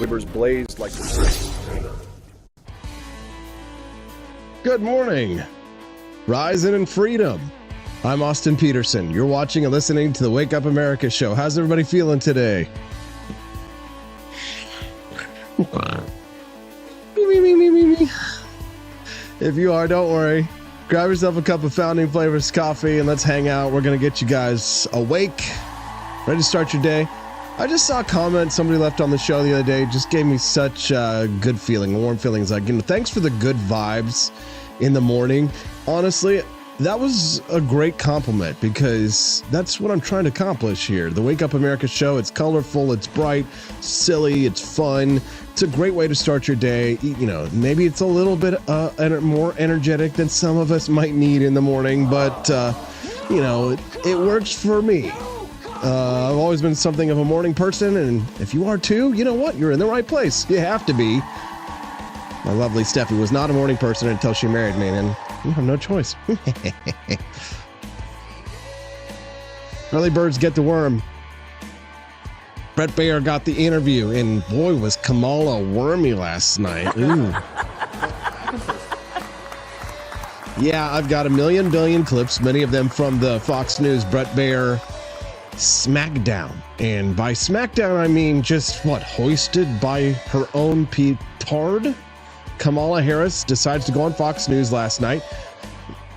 Groypers blazed like the... Good morning. Rising in freedom. I'm Austin Peterson. You're watching and listening to the Wake Up America show. How's everybody feeling today? If you are, don't worry. Grab yourself a cup of Founding Flavors coffee and let's hang out. We're going to get you guys awake, ready to start your day. I just saw a comment somebody left on the show the other day. It just gave me such a good feeling, warm feelings. Like, thanks for the good vibes in the morning. Honestly, that was a great compliment because that's what I'm trying to accomplish here. The Wake Up America show, it's colorful, it's bright, silly, it's fun. It's a great way to start your day. You know, maybe it's a little bit more energetic than some of us might need in the morning, but, you know, it works for me. I've always been something of a morning person, and if you are too, you know what? You're in the right place. You have to be. My lovely Steffi was not a morning person until she married me, and you have no choice. Early birds get the worm. Bret Baier got the interview, and boy, was Kamala wormy last night. Ooh. Yeah, I've got a billion clips, many of them from the Fox News Bret Baier Smackdown. And by Smackdown, I mean just hoisted by her own petard? Kamala Harris decides to go on Fox News last night.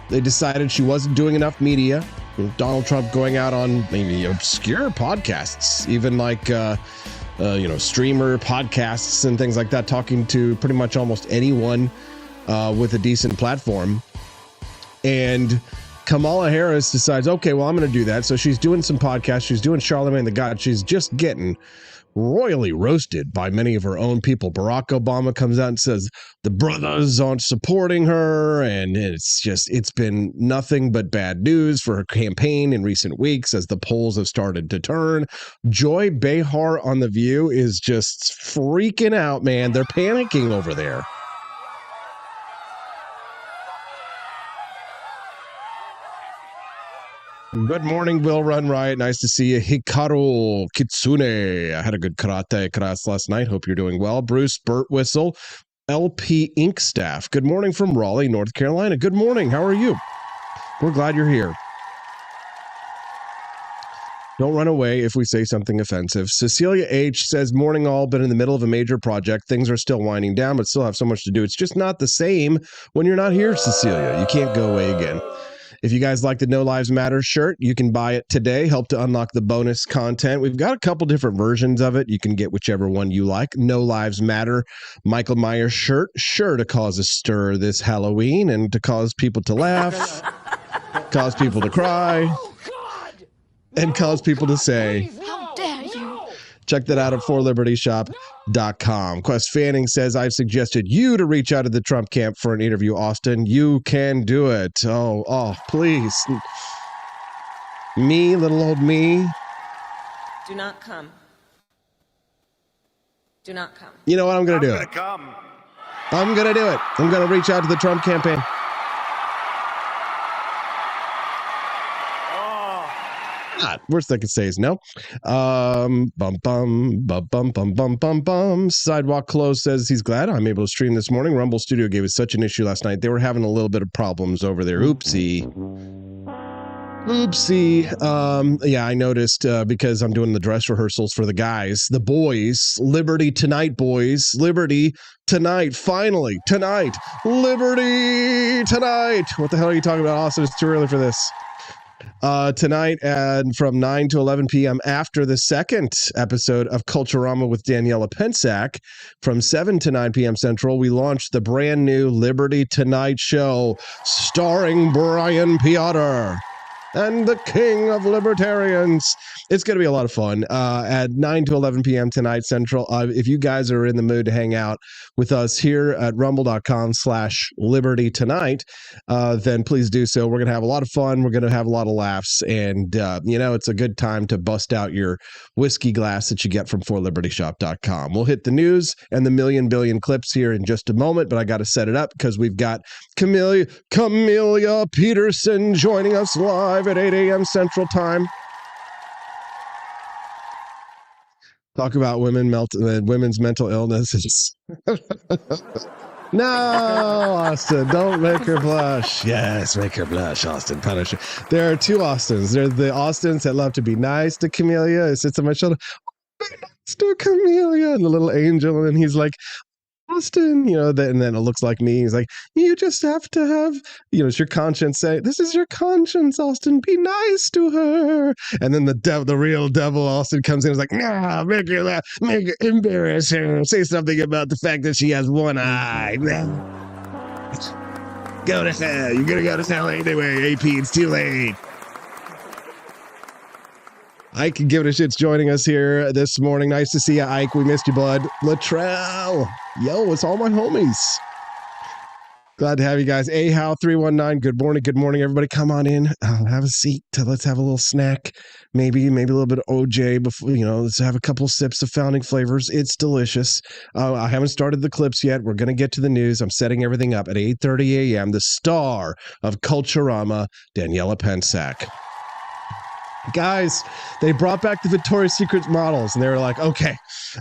They decided she wasn't doing enough media. Donald Trump going out on maybe obscure podcasts, even like, streamer podcasts and things like that, talking to pretty much almost anyone with a decent platform. And Kamala Harris decides, okay, well, I'm going to do that. So she's doing some podcasts. She's doing Charlemagne the God. She's just getting royally roasted by many of her own people. Barack Obama comes out and says the brothers aren't supporting her. And it's been nothing but bad news for her campaign in recent weeks as the polls have started to turn. Joy Behar on The View is just freaking out, man. They're panicking over there. Good morning, Will Run Riot. Nice to see you. Hikaru Kitsune. I had a good karate class last night. Hope you're doing well. Bruce Burt Whistle, LP Inc. staff. Good morning from Raleigh, North Carolina. Good morning. How are you? We're glad you're here. Don't run away if we say something offensive. Cecilia H. says, morning all, been in the middle of a major project. Things are still winding down, but still have so much to do. It's just not the same when you're not here, Cecilia. You can't go away again. If you guys like the No Lives Matter shirt, you can buy it today. Help to unlock the bonus content. We've got a couple different versions of it. You can get whichever one you like. No Lives Matter Michael Myers shirt, sure to cause a stir this Halloween and to cause people to laugh, cause people to cry, and cause people to say, how dare you? Check that out at forlibertyshop.com. Quest Fanning says, I've suggested you to reach out to the Trump camp for an interview, Austin. You can do it. Oh, please. Me, little old me. Do not come. Do not come. You know what? I'm going to do it. I'm going to do it. I'm going to reach out to the Trump campaign. Worst I could say is no. Sidewalk Close says he's glad I'm able to stream this morning. Rumble Studio gave us such an issue last night. They were having a little bit of problems over there. Oopsie. Yeah, I noticed because I'm doing the dress rehearsals for the guys, the boys. Liberty tonight, boys. Liberty tonight. Finally, tonight. Liberty tonight. What the hell are you talking about, Austin? It's too early for this. Tonight and from 9 to 11 p.m. after the second episode of Culturama with Daniela Pensack from 7 to 9 p.m. Central, we launched the brand new Liberty Tonight show starring Brian Piotr and the king of libertarians. It's going to be a lot of fun at 9 to 11 p.m. tonight Central. If you guys are in the mood to hang out with us here at rumble.com/liberty tonight, then please do so. We're going to have a lot of fun. We're going to have a lot of laughs. And, it's a good time to bust out your whiskey glass that you get from forlibertyshop.com. We'll hit the news and the billion clips here in just a moment, but I got to set it up because we've got Camelia Peterson joining us live at 8 a.m. Central Time. Talk about women's mental illnesses. No, Austin, don't make her blush. Yes, make her blush, Austin. Punish her. There are two Austins. There's the Austins that love to be nice to Camellia. It sits on my shoulder. Be nice to Camellia, and the little angel, and he's like, Austin, and then it looks like me. He's like, you just have to have, it's your conscience say, this is your conscience, Austin. Be nice to her. And then the real devil, Austin, comes in and is like, nah, make her laugh, make her embarrass her. Say something about the fact that she has one eye. Go to hell. You're going to go to hell anyway, AP. It's too late. Ike, give it a shit's joining us here this morning. Nice to see you, Ike. We missed you, bud. Latrell. Yo, it's all my homies. Glad to have you guys. Ahow319. Good morning. Good morning, everybody. Come on in. Have a seat. Let's have a little snack. Maybe a little bit of OJ before, let's have a couple sips of founding flavors. It's delicious. I haven't started the clips yet. We're going to get to the news. I'm setting everything up at 8:30 a.m. The star of Culturama, Daniela Pensack. Guys, they brought back the Victoria's Secret models, and they were like, okay,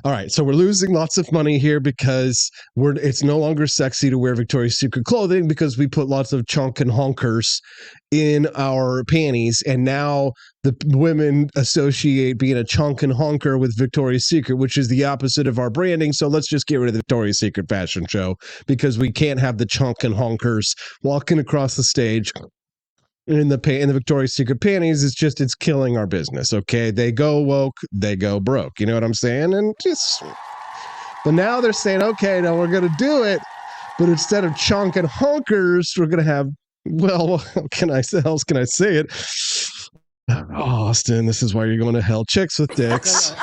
all right, so we're losing lots of money here because it's no longer sexy to wear Victoria's Secret clothing because we put lots of chunk and honkers in our panties, and now the women associate being a chunk and honker with Victoria's Secret, which is the opposite of our branding, so let's just get rid of the Victoria's Secret fashion show because we can't have the chunk and honkers walking across the stage in the Victoria's Secret panties. It's killing our business. Okay, they go woke, they go broke. You know what I'm saying? But now they're saying, okay, now we're gonna do it, but instead of chunk and honkers, we're gonna have, well, how else can I say it? Oh, Austin, this is why you're going to hell. Chicks with dicks.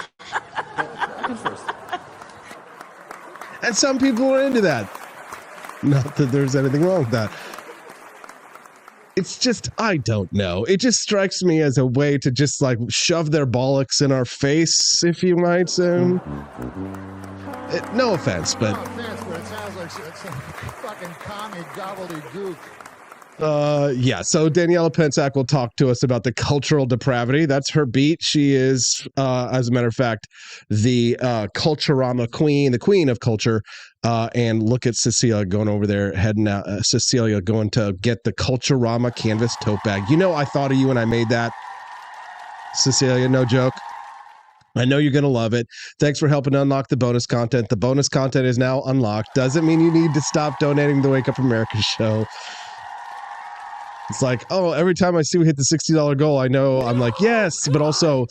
And some people are into that. Not that there's anything wrong with that. It's just, I don't know. It just strikes me as a way to just like shove their bollocks in our face, if you might say. No offense, but. No offense, but it sounds like some fucking commie gobbledygook. Yeah, so Daniela Pensack will talk to us about the cultural depravity. That's her beat. She is, as a matter of fact, the Culturama queen, the queen of culture. And look at Cecilia going over there, heading out. Cecilia going to get the Culturama canvas tote bag. I thought of you when I made that. Cecilia, no joke. I know you're going to love it. Thanks for helping unlock the bonus content. The bonus content is now unlocked. Doesn't mean you need to stop donating to the Wake Up America show. It's like, oh, every time I see we hit the $60 goal, I know I'm like, yes, but also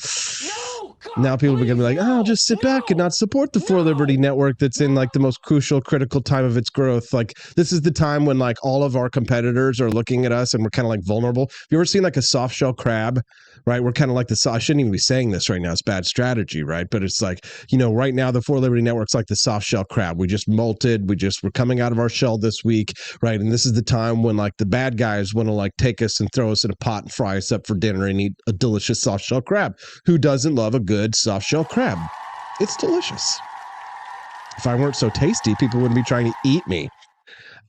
now people are going to be like, oh, I'll just sit back and not support the For Liberty Network that's in like the most crucial, critical time of its growth. Like this is the time when like all of our competitors are looking at us and we're kind of like vulnerable. Have you ever seen like a soft shell crab, right? We're kind of like I shouldn't even be saying this right now. It's bad strategy, right? But it's like, right now the For Liberty Network's like the soft shell crab. We just molted. We're coming out of our shell this week, right? And this is the time when like the bad guys want to like take us and throw us in a pot and fry us up for dinner and eat a delicious soft shell crab. Who doesn't love a good soft shell crab? It's delicious. If I weren't so tasty, people wouldn't be trying to eat me.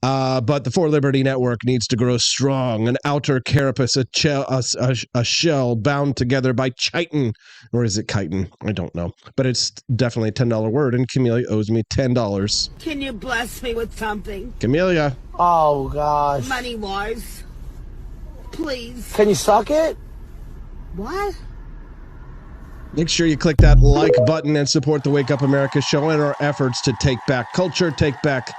But the For Liberty Network needs to grow strong, an outer carapace, a shell bound together by chitin. Or is it chitin? I don't know. But it's definitely a $10 word, and Camellia owes me $10. Can you bless me with something? Camellia. Oh, gosh. Money-wise. Please. Can you suck it? What? Make sure you click that like button and support the Wake Up America show and our efforts to take back culture, take back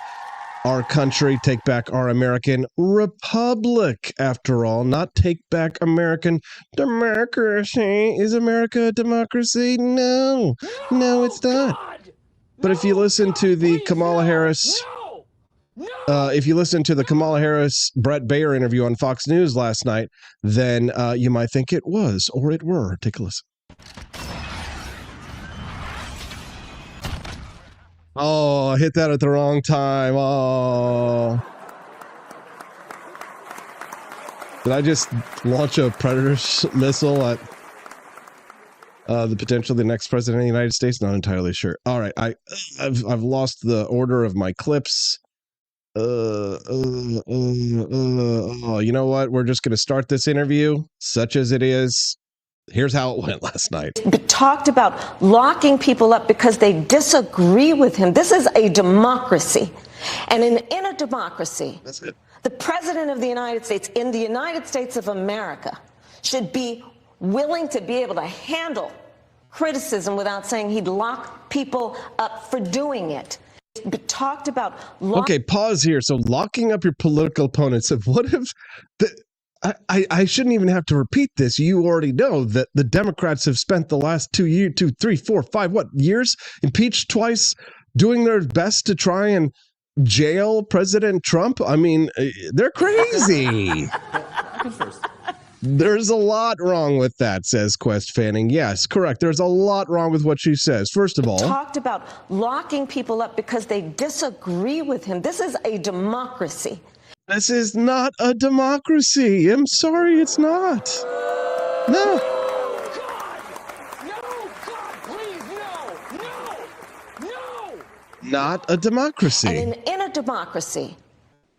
our country, take back our American republic, after all, not take back American democracy. Is America a democracy? No, it's not. But if you listen to the Kamala Harris, Bret Baier interview on Fox News last night, then you might think it was, or it were. Take a listen. Oh, I hit that at the wrong time. Oh. Did I just launch a Predator missile at the potential the next president of the United States? Not entirely sure. All right, I've lost the order of my clips. You know what? We're just going to start this interview, such as it is. Here's how it went last night. Talked about locking people up because they disagree with him. This is a democracy. And in a democracy, That's it. the president of the United States in the United States of America should be willing to be able to handle criticism without saying he'd lock people up for doing it. Talked about Okay, pause here. So locking up your political opponents. What if I shouldn't even have to repeat this. You already know that the Democrats have spent the last 2 years, 2, 3, 4, 5, years, impeached twice, doing their best to try and jail President Trump. I mean, they're crazy. There's a lot wrong with that, says Quest Fanning. Yes, correct. There's a lot wrong with what she says. First of all, talked about locking people up because they disagree with him. This is a democracy. this is not a democracy. I'm sorry, it's not. No. Not a democracy. And in a democracy,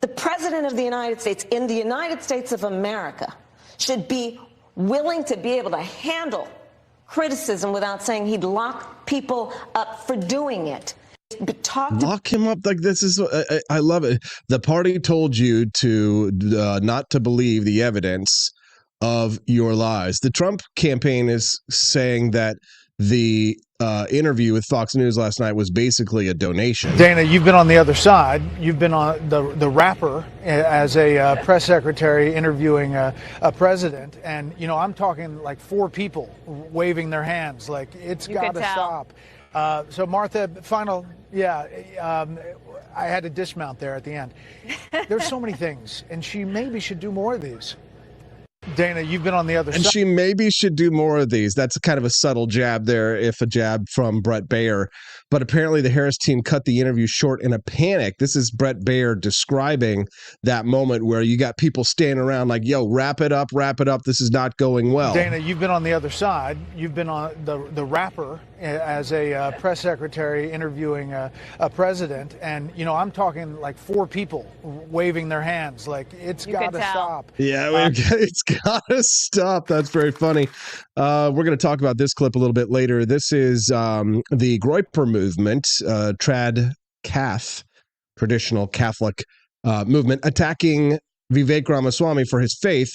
the president of the United States in the United States of America should be willing to be able to handle criticism without saying he'd lock people up for doing it. Lock him up like this is. I love it. The party told you to not to believe the evidence of your lies. The Trump campaign is saying that the interview with Fox News last night was basically a donation. Dana, you've been on the other side. You've been on the rapper as a press secretary interviewing a president. And, you know, I'm talking like 4 people waving their hands like it's got to stop. So, Martha, final, I had to dismount there at the end. There's so many things, and she maybe should do more of these. Dana, you've been on the other side. And she maybe should do more of these. That's kind of a subtle jab there, if a jab from Bret Baier. But apparently the Harris team cut the interview short in a panic. This is Bret Baier describing that moment where you got people standing around like, yo, wrap it up. This is not going well. Dana, you've been on the other side. You've been on the rapper as a press secretary interviewing a president. And, you know, I'm talking like 4 people waving their hands like it's got to stop. Yeah, it's got to stop. That's very funny. We're going to talk about this clip a little bit later. This is the Groyper movement, trad Cath, traditional Catholic movement, attacking Vivek Ramaswamy for his faith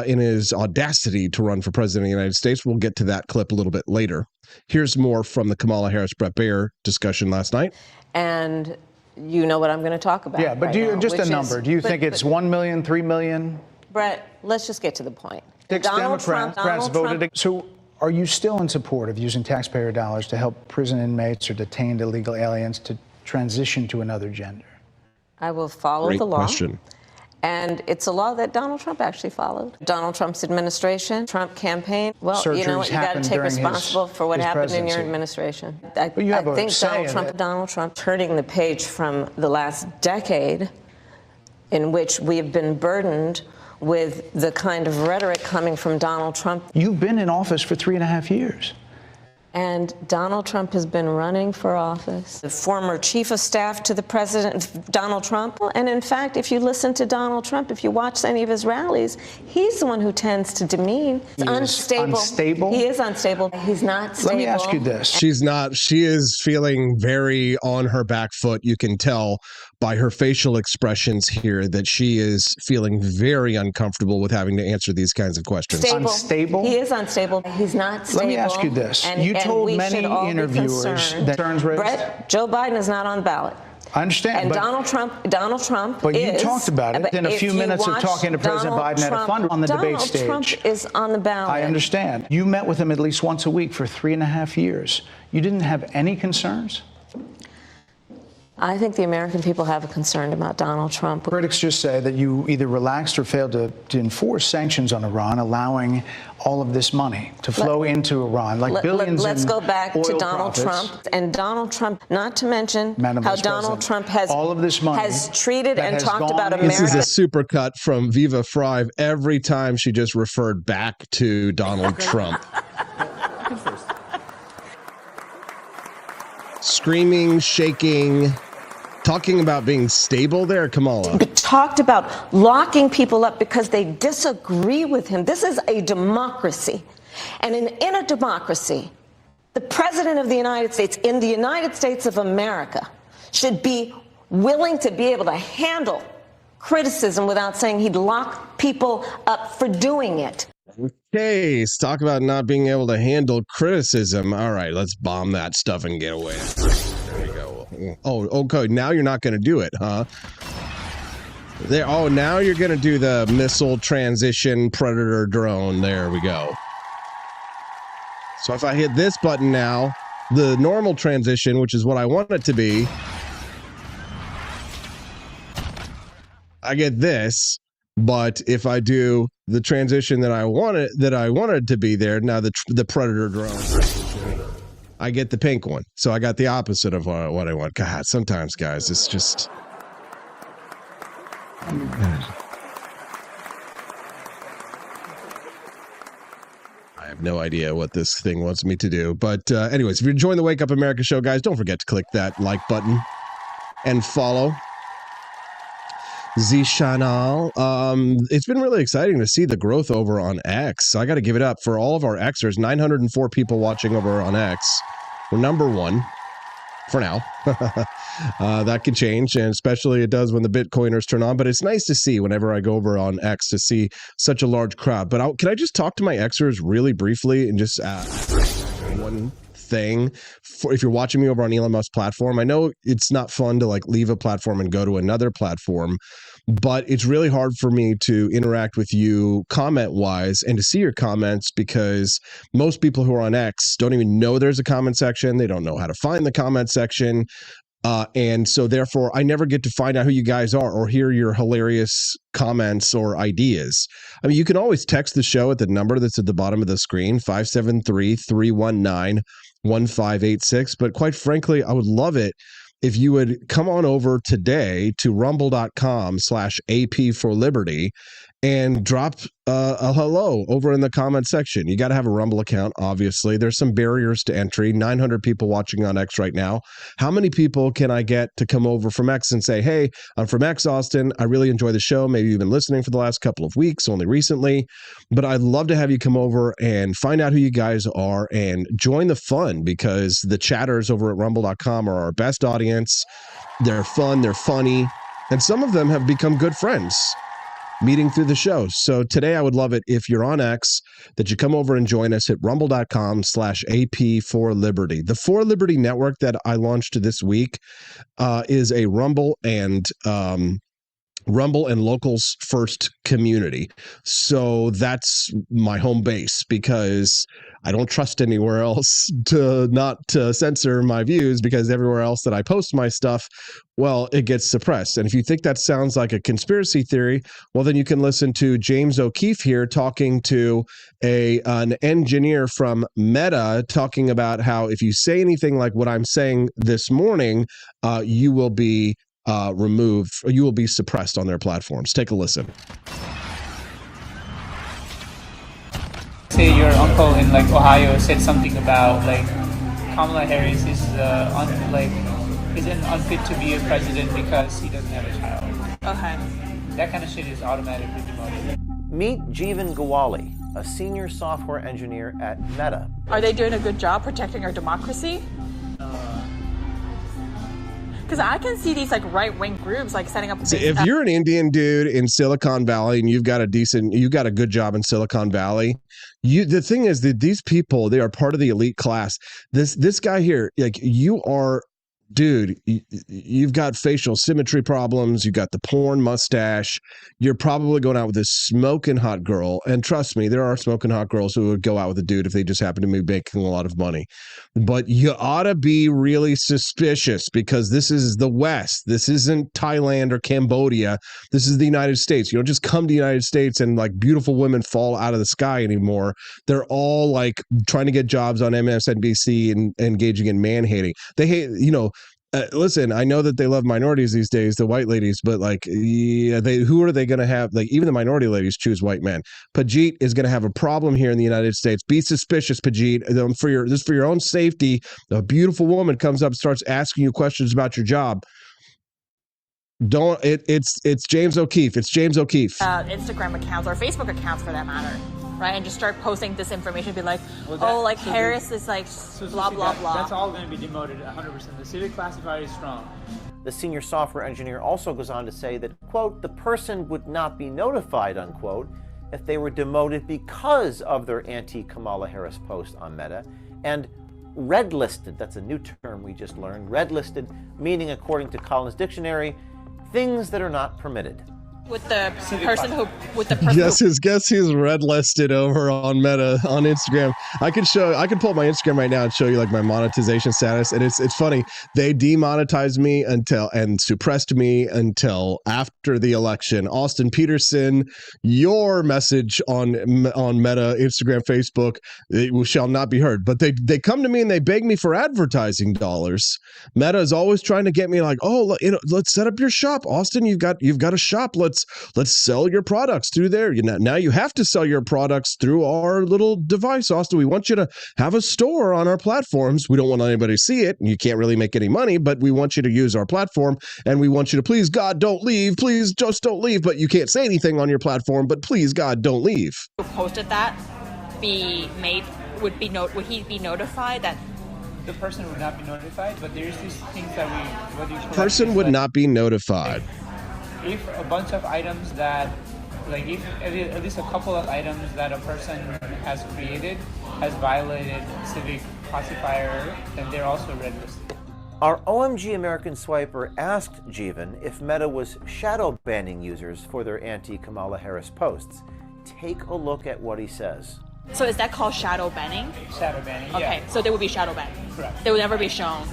in his audacity to run for president of the United States. We'll get to that clip a little bit later. Here's more from the Kamala Harris-Bret Baier discussion last night. And you know what I'm going to talk about. Yeah, but right do you now, just a number? Do you think it's 1 million, 3 million? Brett, let's just get to the point. 6 Democrats voted. So are you still in support of using taxpayer dollars to help prison inmates or detained illegal aliens to transition to another gender? I will follow Great the law. Question. And it's a law that Donald Trump actually followed. Donald Trump's administration, Trump campaign. Well, you know what? You got to take responsibility for what happened in your administration. I think Donald Trump turning the page from the last decade in which we have been burdened with the kind of rhetoric coming from Donald Trump. You've been in office for 3.5 years. And Donald Trump has been running for office. The former chief of staff to the president, Donald Trump. And in fact, if you listen to Donald Trump, if you watch any of his rallies, he's the one who tends to demean. He's unstable. Unstable? He is unstable. He's not stable. Let me ask you this. She's not. She is feeling very on her back foot. You can tell by her facial expressions here that she is feeling very uncomfortable with having to answer these kinds of questions. Unstable? He is unstable. He's not stable. Let me ask you this. You told many interviewers that concerns raised. Brett, Joe Biden is not on the ballot. I understand. And Donald Trump But is, you talked about it in a few minutes of talking to President Biden at a fund on the debate stage. Donald Trump is on the ballot. I understand. You met with him at least once a week for 3.5 years. You didn't have any concerns? I think the American people have a concern about Donald Trump. Critics just say that you either relaxed or failed to enforce sanctions on Iran, allowing all of this money to flow into Iran, like billions. Let's go back to Donald profits. Trump. And Donald Trump, not to mention how Donald Trump has all of this money has treated and talked about America. This is a super cut from Viva Frey every time she just referred back to Donald Trump. Screaming, shaking, talking about being stable there, Kamala. Talked about locking people up because they disagree with him. This is a democracy. And in a democracy, the president of the United States, in the United States of America, should be willing to be able to handle criticism without saying he'd lock people up for doing it. Okay, let's talk about not being able to handle criticism. All right, let's bomb that stuff and get away. There we go. Oh, okay. Now you're not going to do it, huh? There. Oh, now you're going to do the missile transition predator drone. There we go. So if I hit this button now, the normal transition, which is what I want it to be, I get this. But if I do the transition that I wanted to be there, now the predator drone, I get the pink one. So I got the opposite of what I want. God, sometimes, guys, it's just. I have no idea what this thing wants me to do. But anyways, if you're enjoying the Wake Up America show, guys, don't forget to click that like button and follow the channel. It's been really exciting to see the growth over on X. I got to give it up for all of our Xers. 904 people watching over on X. We're number one for now. That can change, and especially it does when the Bitcoiners turn on. But it's nice to see whenever I go over on X to see such a large crowd. But can I just talk to my Xers really briefly and just one thing? If you're watching me over on Elon Musk's platform, I know it's not fun to like leave a platform and go to another platform, but it's really hard for me to interact with you comment wise and to see your comments, because most people who are on X don't even know there's a comment section. They don't know how to find the comment section. And so therefore I never get to find out who you guys are or hear your hilarious comments or ideas. I mean, you can always text the show at the number that's at the bottom of the screen, 573-319-1586. But quite frankly, I would love it if you would come on over today to rumble.com/AP for Liberty and drop a hello over in the comment section. You got to have a Rumble account, obviously. There's some barriers to entry. 900 people watching on X right now. How many people can I get to come over from X and say, hey, I'm from X, Austin. I really enjoy the show. Maybe you've been listening for the last couple of weeks, only recently. But I'd love to have you come over and find out who you guys are and join the fun, because the chatters over at rumble.com are our best audience. They're fun. They're funny. And some of them have become good friends meeting through the show. So today I would love it if you're on X that you come over and join us at rumble.com/AP for Liberty. The For Liberty network that I launched this week is a Rumble and locals first community. So that's my home base, because I don't trust anywhere else to not censor my views, because everywhere else that I post my stuff, well, it gets suppressed. And if you think that sounds like a conspiracy theory, well, then you can listen to James O'Keefe here talking to an engineer from Meta, talking about how if you say anything like what I'm saying this morning, you will be removed, or you will be suppressed on their platforms. Take a listen. Say your uncle in like Ohio said something about like Kamala Harris is isn't unfit to be a president because he doesn't have a child. Okay. That kind of shit is automatically demoted. Meet Jeevan Gawali, a senior software engineer at Meta. Are they doing a good job protecting our democracy? Because I can see these like right-wing groups like setting up. So if you're an Indian dude in Silicon Valley and you've got a good job in Silicon Valley, the thing is that these people, they are part of the elite class. This guy here, like, you are, dude, you've got facial symmetry problems. You got the porn mustache. You're probably going out with this smoking hot girl. And trust me, there are smoking hot girls who would go out with a dude if they just happen to be making a lot of money. But you ought to be really suspicious, because this is the West. This isn't Thailand or Cambodia. This is the United States. You don't just come to the United States and like beautiful women fall out of the sky anymore. They're all like trying to get jobs on MSNBC and engaging in man-hating. They hate, listen, I know that they love minorities these days, the white ladies, but like, yeah, who are they going to have? Like, even the minority ladies choose white men. Pajit is going to have a problem here in the United States. Be suspicious, Pajit. For your own safety. A beautiful woman comes up and starts asking you questions about your job. It's James O'Keefe. It's James O'Keefe. Instagram accounts or Facebook accounts for that matter. right? And just start posting disinformation, be like, Harris is like blah, blah, blah. That's all going to be demoted 100%. The civic classifier is strong. The senior software engineer also goes on to say that, quote, the person would not be notified, unquote, if they were demoted because of their anti-Kamala Harris post on Meta, and red-listed, that's a new term we just learned, red-listed, meaning, according to Collins Dictionary, things that are not permitted. With the person who, guess he's red listed over on Meta on Instagram. I can pull up my Instagram right now and show you like my monetization status, and it's funny. They demonetized me and suppressed me until after the election. Austin Peterson, your message on Meta, Instagram, Facebook, it shall not be heard. But they come to me and they beg me for advertising dollars. Meta is always trying to get me like, oh, let's set up your shop, Austin. You've got a shop. Let's sell your products through there. Now you have to sell your products through our little device, Austin. We want you to have a store on our platforms. We don't want anybody to see it, and you can't really make any money, but we want you to use our platform, and we want you to, please, God, don't leave. Please, just don't leave. But you can't say anything on your platform, but please, God, don't leave. who posted that would he be notified that? The person would not be notified, but there's these things that person would not be notified. If a bunch of items that, like if at least a couple of items that a person has created has violated civic classifier, then they're also red listed. Our OMG American Swiper asked Jeevan if Meta was shadow banning users for their anti-Kamala Harris posts. Take a look at what he says. So is that called shadow banning? Shadow banning, yeah. Okay, so they will be shadow banned. Correct. They will never be shown.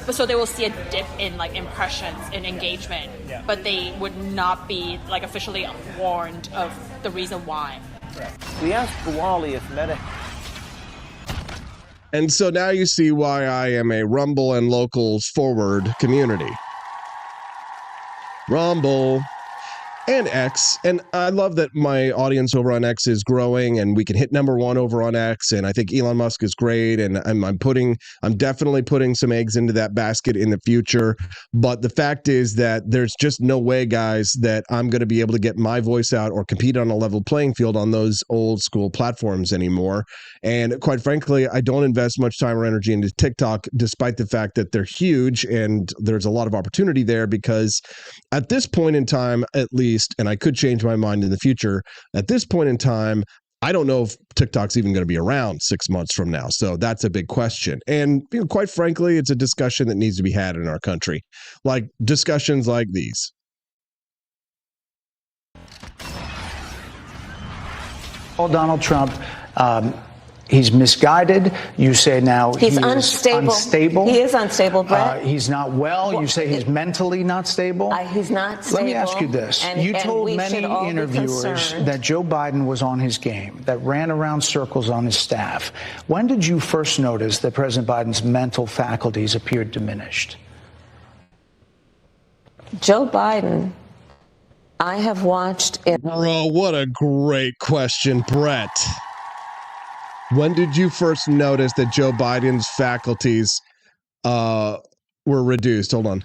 But so they will see a dip in like impressions and engagement, yeah. But they would not be like officially warned of the reason why. Correct. We asked Gawali if Meta... And so now you see why I am a Rumble and Locals forward community. Rumble and X. And I love that my audience over on X is growing and we can hit #1 over on X. And I think Elon Musk is great. And I'm definitely putting some eggs into that basket in the future. But the fact is that there's just no way, guys, that I'm going to be able to get my voice out or compete on a level playing field on those old school platforms anymore. And quite frankly, I don't invest much time or energy into TikTok, despite the fact that they're huge and there's a lot of opportunity there, because at this point in time, at least, and I could change my mind in the future, at this point in time, I don't know if TikTok's even going to be around 6 months from now. So that's a big question. And quite frankly, it's a discussion that needs to be had in our country, like discussions like these. Donald Trump, he's misguided. You say now he's unstable. He is unstable, Brett. He's not well. You say he's mentally not stable. He's not stable. Let me ask you this. You told many interviewers that Joe Biden was on his game, that ran around circles on his staff. When did you first notice that President Biden's mental faculties appeared diminished? Joe Biden, I have watched it. Bro, what a great question, Brett. When did you first notice that Joe Biden's faculties were reduced? Hold on.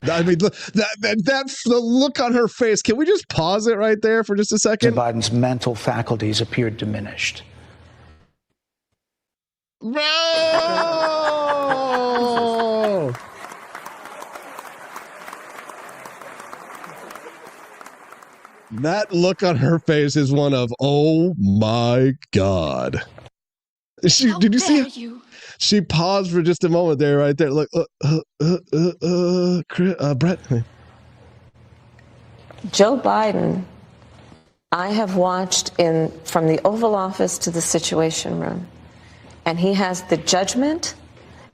I mean, the look on her face. Can we just pause it right there for just a second? Biden's mental faculties appeared diminished. No! That look on her face is one of, oh my God. Did you see? She paused for just a moment there, right there. Look, Brett. Joe Biden, I have watched from the Oval Office to the Situation Room, and he has the judgment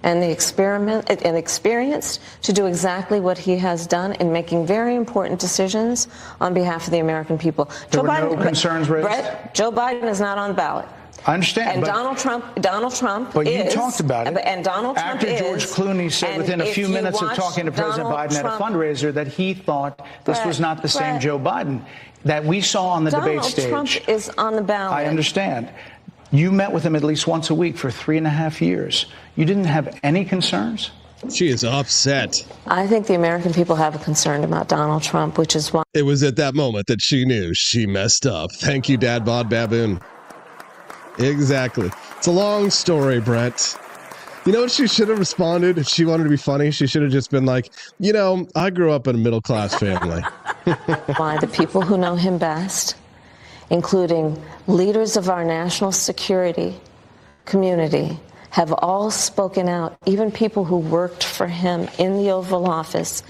and the experience to do exactly what he has done in making very important decisions on behalf of the American people. There were no concerns raised? Brett, Joe Biden is not on the ballot. I understand. And Donald Trump but is. You talked about it. And Donald Trump After George Clooney said within a few minutes of talking to President Biden at a fundraiser that he thought this was not the same Joe Biden that we saw on the debate stage. Donald Trump is on the ballot. I understand. You met with him at least once a week for 3.5 years. You didn't have any concerns? She is upset. I think the American people have a concern about Donald Trump, which is why. It was at that moment that she knew she messed up. Thank you, Dad Bod Baboon. Exactly. It's a long story, Brett. You know what she should have responded if she wanted to be funny? She should have just been like, you know, I grew up in a middle-class family. Why the people who know him best, including leaders of our national security community, have all spoken out, even people who worked for him in the Oval Office.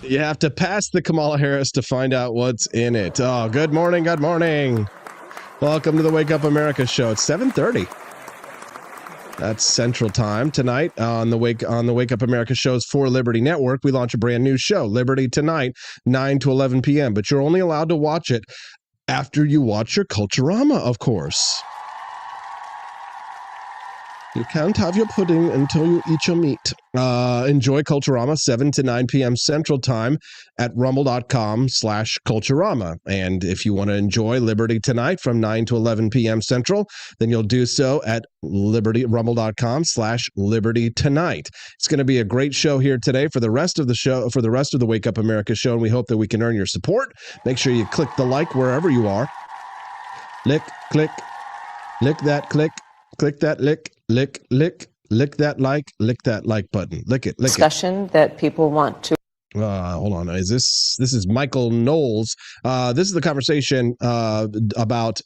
You have to pass the Kamala Harris to find out what's in it. Oh, good morning. Good morning. Welcome to the Wake Up America show. It's 7:30. That's Central Time tonight on the Wake Up America show's For Liberty Network. We launch a brand new show, Liberty Tonight, 9 to 11 p.m. But you're only allowed to watch it after you watch your Culturama, of course. You can't have your pudding until you eat your meat. Enjoy Culturama 7 to 9 p.m. Central Time at rumble.com/Culturama. And if you want to enjoy Liberty Tonight from 9 to 11 p.m. Central, then you'll do so at rumble.com/Liberty Tonight. It's going to be a great show here today for the rest of the show, for the rest of the Wake Up America show, and we hope that we can earn your support. Make sure you click the like wherever you are. Lick that click. Click that lick that lick that like button. Lick it. Discussion that people want to. Hold on. This is Michael Knowles. This is the conversation about,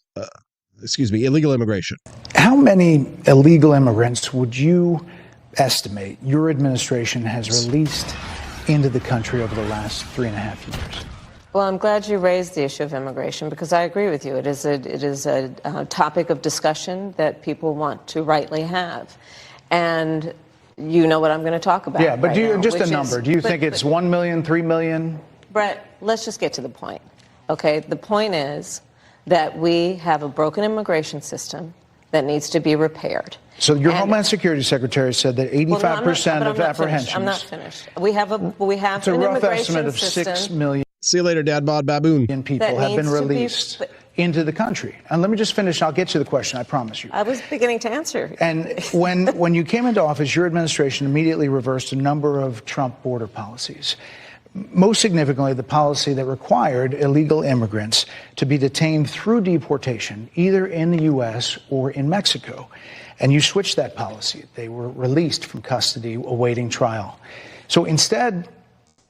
illegal immigration. How many illegal immigrants would you estimate your administration has released into the country over the last 3.5 years? Well, I'm glad you raised the issue of immigration because I agree with you. It is a topic of discussion that people want to rightly have. And you know what I'm going to talk about. Yeah, but right just a number. Do you think it's 1 million, 3 million? Brett, let's just get to the point. Okay, the point is that we have a broken immigration system that needs to be repaired. So your Homeland Security Secretary said that 85% of apprehensions. I'm not finished. We have an rough estimate of 6 million. See you later, Dad Bod Baboon. People have been released into the country. And let me just finish. I'll get to the question. I promise you. I was beginning to answer. And when you came into office, your administration immediately reversed a number of Trump border policies. Most significantly, the policy that required illegal immigrants to be detained through deportation, either in the U.S. or in Mexico. And you switched that policy. They were released from custody awaiting trial. So instead,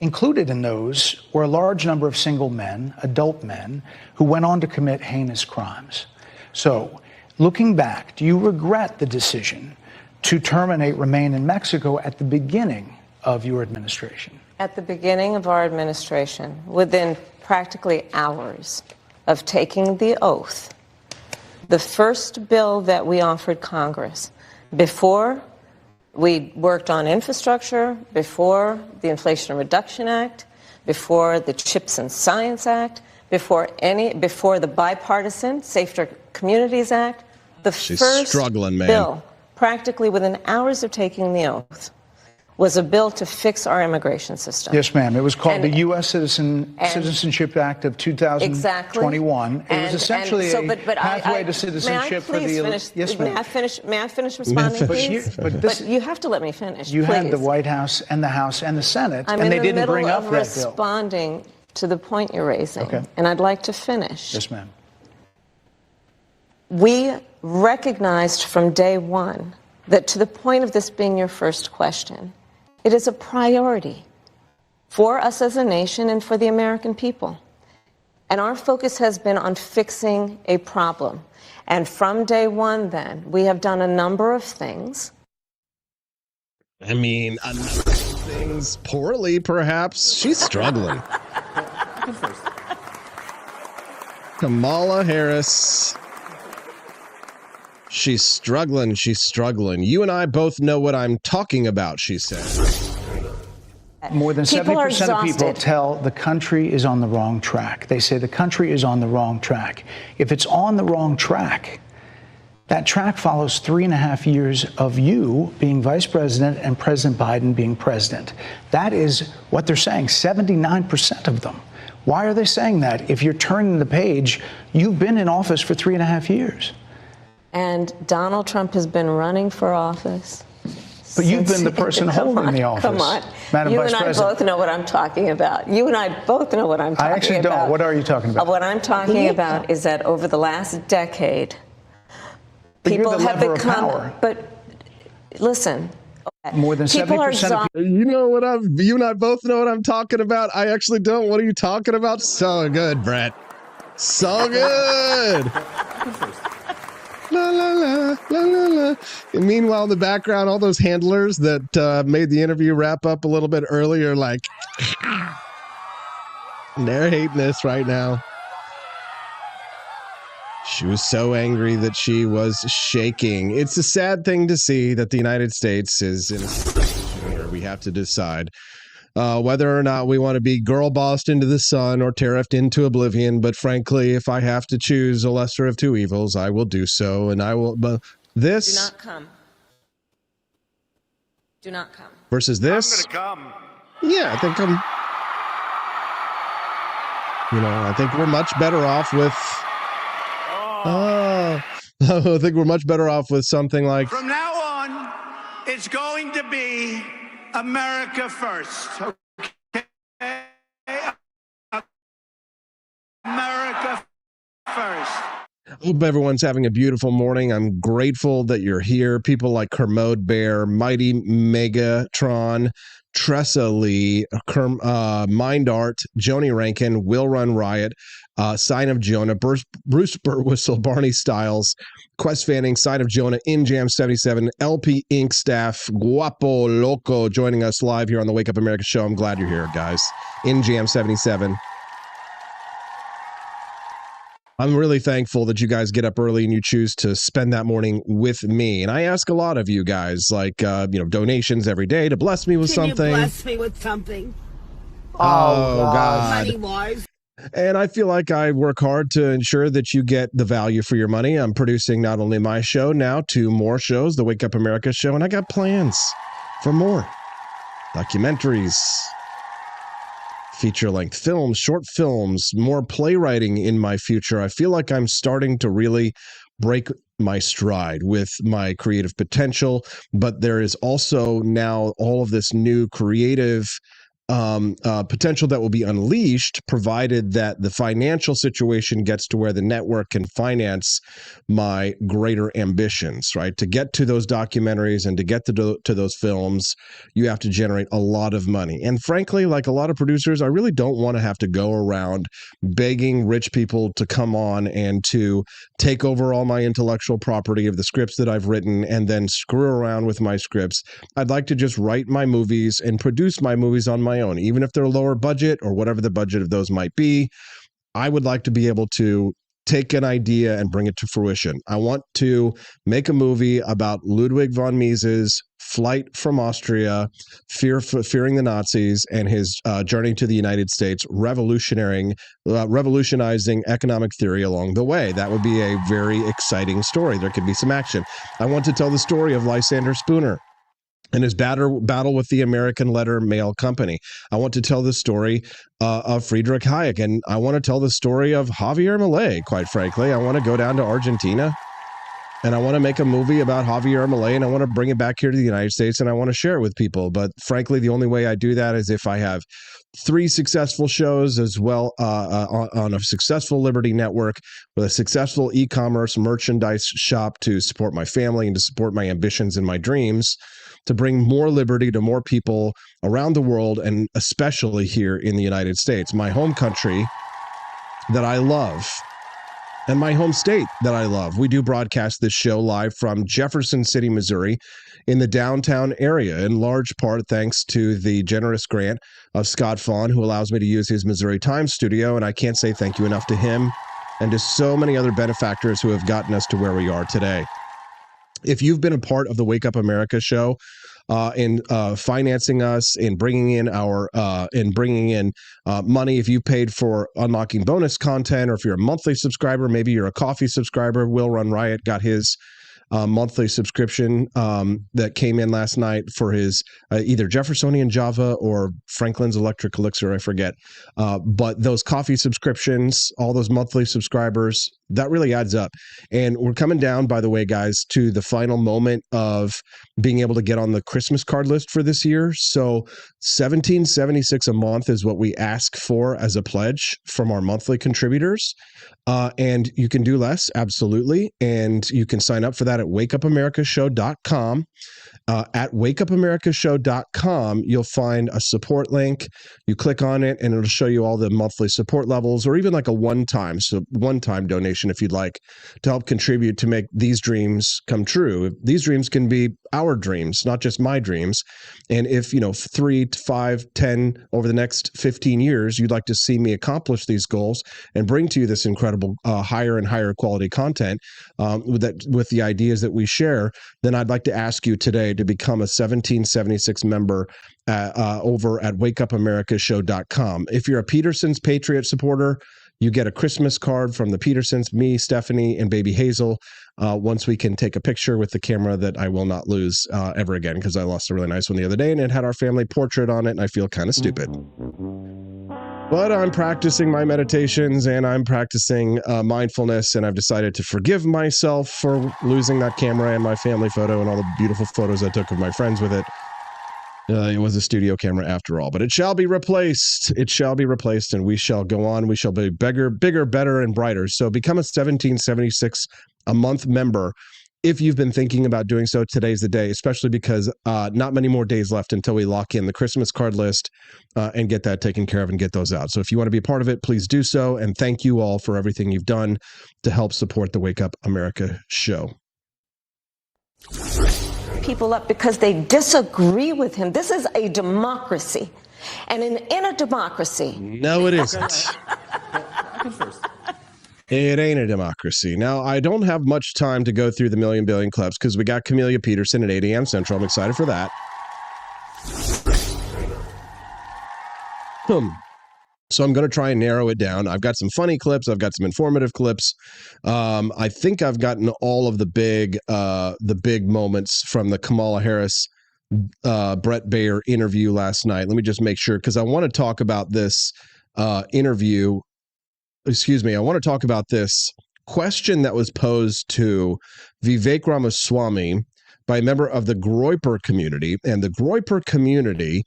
included in those were a large number of single men, adult men, who went on to commit heinous crimes. So, looking back, do you regret the decision to terminate Remain in Mexico at the beginning of your administration? At the beginning of our administration, within practically hours of taking the oath, the first bill that we offered Congress, before we worked on infrastructure, before the Inflation Reduction Act, before the Chips and Science Act, before the bipartisan Safer Communities Act, the first bill, practically within hours of taking the oath, was a bill to fix our immigration system. Yes, ma'am. It was called the U.S. Citizenship Act of 2021. Exactly. It was essentially a pathway to citizenship for the... Yes, ma'am. May I finish responding, please? But you have to let me finish, You please. had the White House and the House and the Senate, and they didn't bring up that bill. I'm responding to the point you're raising, and I'd like to finish. Yes, ma'am. We recognized from day one that, to the point of this being your first question, it is a priority for us as a nation and for the American people. And our focus has been on fixing a problem. And from day one, then, we have done a number of things. A number of things poorly, perhaps. She's struggling. Kamala Harris. She's struggling. You and I both know what I'm talking about, she said. More than 70% of people tell the country is on the wrong track. They say the country is on the wrong track. If it's on the wrong track, that track follows 3.5 years of you being vice president and President Biden being president. That is what they're saying, 79% of them. Why are they saying that? If you're turning the page, you've been in office for 3.5 years. And Donald Trump has been running for office. But you've been the person holding the office. Come on. Madam You Vice and I President. both know what I'm talking about. You and I both know what I'm talking about. I actually don't. What are you talking about? What I'm talking about is that over the last decade, people have become. But listen. More than 70% of people. You and I both know what I'm talking about. I actually don't. What are you talking about? So good, Brett. So good. La, la, la, la, la, la. And meanwhile, in the background, all those handlers that made the interview wrap up a little bit earlier, like, they're hating this right now. She was so angry that she was shaking. It's a sad thing to see that the United States is in a situation where we have to decide whether or not we want to be girl bossed into the sun or tariffed into oblivion. But frankly, if I have to choose a lesser of two evils, I will do so. And I will. But this. Do not come. Do not come. Versus this. I'm gonna come. Yeah, I think I'm. I think we're much better off with. I think we're much better off with something like. From now on, it's going to be America first. Okay? America first. Hope everyone's having a beautiful morning. I'm grateful that you're here. People like Kermode Bear, Mighty Megatron, Tressa Lee, Mind Art, Joni Rankin, Will Run Riot, Sign of Jonah, Bruce Burwhistle, Barney Styles, Quest Fanning, Sign of Jonah, In Jam 77, LP Inc. staff, Guapo Loco joining us live here on the Wake Up America show. I'm glad you're here, guys. In Jam 77. I'm really thankful that you guys get up early and you choose to spend that morning with me. And I ask a lot of you guys, like, donations every day to bless me with something. Can you bless me with something? Oh, God. Money-wise. And I feel like I work hard to ensure that you get the value for your money. I'm producing not only my show now, 2 more shows, the Wake Up America show, and I got plans for more documentaries, feature-length films, short films, more playwriting in my future. I feel like I'm starting to really break my stride with my creative potential, but there is also now all of this new creative potential that will be unleashed, provided that the financial situation gets to where the network can finance my greater ambitions, right? To get to those documentaries and to get to those films, you have to generate a lot of money. And frankly, like a lot of producers, I really don't want to have to go around begging rich people to come on and to take over all my intellectual property of the scripts that I've written and then screw around with my scripts. I'd like to just write my movies and produce my movies on my own, even if they're lower budget or whatever the budget of those might be. I would like to be able to take an idea and bring it to fruition. I want to make a movie about Ludwig von Mises' flight from Austria, fearing the Nazis, and his journey to the United States, revolutionizing economic theory along the way. That would be a very exciting story. There could be some action. I want to tell the story of Lysander Spooner and his battle with the American letter mail company. I want to tell the story of Friedrich Hayek, and I want to tell the story of Javier Milei, quite frankly. I want to go down to Argentina, and I want to make a movie about Javier Milei, and I want to bring it back here to the United States, and I want to share it with people. But frankly, the only way I do that is if I have 3 successful shows as well on a successful Liberty network with a successful e-commerce merchandise shop to support my family and to support my ambitions and my dreams, to bring more liberty to more people around the world, and especially here in the United States, my home country that I love, and my home state that I love. We do broadcast this show live from Jefferson City, Missouri, in the downtown area, in large part thanks to the generous grant of Scott Fawn, who allows me to use his Missouri Times studio, and I can't say thank you enough to him and to so many other benefactors who have gotten us to where we are today. If you've been a part of the Wake Up America show, in financing us, in bringing in money, if you paid for unlocking bonus content, or if you're a monthly subscriber, maybe you're a coffee subscriber. Will Run Riot got his monthly subscription that came in last night for his either Jeffersonian Java or Franklin's Electric Elixir, I forget. But those coffee subscriptions, all those monthly subscribers, That really adds up. And we're coming down, by the way, guys, to the final moment of being able to get on the Christmas card list for this year. So $17.76 a month is what we ask for as a pledge from our monthly contributors. And you can do less, absolutely. And you can sign up for that at wakeupamericashow.com. At wakeupamericashow.com, you'll find a support link. You click on it and it'll show you all the monthly support levels, or even like a one-time donation if you'd like, to help contribute to make these dreams come true. These dreams can be our dreams, not just my dreams. And if, 3 to 5, 10 over the next 15 years, you'd like to see me accomplish these goals and bring to you this incredible higher and higher quality content with the ideas that we share, then I'd like to ask you today to become a 1776 member over at wakeupamericashow.com. If you're a Peterson's Patriot supporter, you get a Christmas card from the Petersons, me, Stephanie, and baby Hazel, once we can take a picture with the camera that I will not lose ever again, because I lost a really nice one the other day, and it had our family portrait on it, and I feel kind of stupid. But I'm practicing my meditations, and I'm practicing mindfulness, and I've decided to forgive myself for losing that camera and my family photo and all the beautiful photos I took of my friends with it. It was a studio camera after all, but it shall be replaced. It shall be replaced, and we shall go on. We shall be bigger, better, and brighter. So become a 1776 a month member. If you've been thinking about doing so, today's the day, especially because not many more days left until we lock in the Christmas card list and get that taken care of and get those out. So if you want to be a part of it, please do so. And thank you all for everything you've done to help support the Wake Up America show. People up because they disagree with him. This is a democracy. And in a democracy... No, it isn't. It ain't a democracy. Now, I don't have much time to go through the million billion clubs because we got Camellia Peterson at 8 a.m. Central. I'm excited for that. So I'm going to try and narrow it down. I've got some funny clips. I've got some informative clips. I think I've gotten all of the big moments from the Kamala Harris, Bret Baier interview last night. Let me just make sure, because I want to talk about this interview. Excuse me. I want to talk about this question that was posed to Vivek Ramaswamy by a member of the Groyper community. And the Groyper community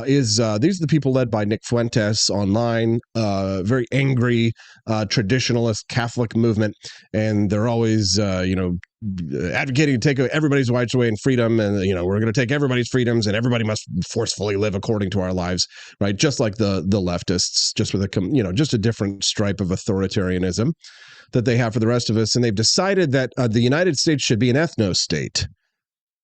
these are the people led by Nick Fuentes online, very angry, traditionalist Catholic movement. And they're always, advocating to take everybody's rights away and freedom. And, we're going to take everybody's freedoms and everybody must forcefully live according to our lives, right? Just like the leftists, just with just a different stripe of authoritarianism that they have for the rest of us. And they've decided that the United States should be an ethno-state.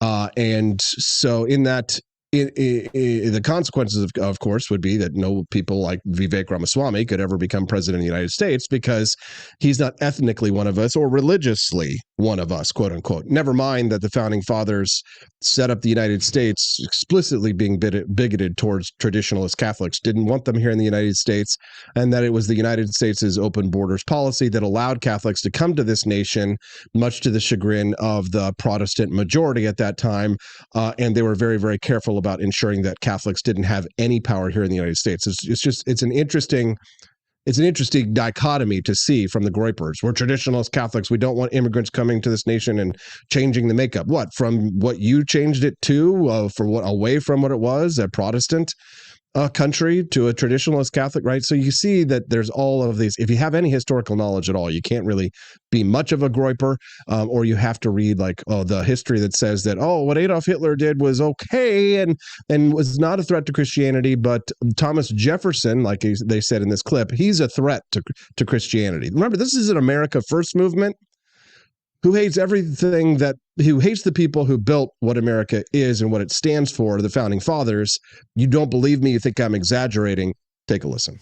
And so in that, the consequences, of course, would be that no people like Vivek Ramaswamy could ever become president of the United States because he's not ethnically one of us or religiously one of us, quote unquote. Never mind that the founding fathers set up the United States explicitly being bigoted towards traditionalist Catholics, didn't want them here in the United States, and that it was the United States' open borders policy that allowed Catholics to come to this nation, much to the chagrin of the Protestant majority at that time. And they were very, very careful about ensuring that Catholics didn't have any power here in the United States. It's an interesting dichotomy to see from the Groypers. We're traditionalist Catholics. We don't want immigrants coming to this nation and changing the makeup. What, from what you changed it to, away from what it was, a Protestant country to a traditionalist Catholic, right? So you see that there's all of these. If you have any historical knowledge at all, you can't really be much of a Groyper, or you have to read the history that says that, what Adolf Hitler did was okay and was not a threat to Christianity, but Thomas Jefferson, like they said in this clip, he's a threat to Christianity. Remember, this is an America First movement. Who hates who hates the people who built what America is and what it stands for, the founding fathers. You don't believe me? You think I'm exaggerating? Take a listen.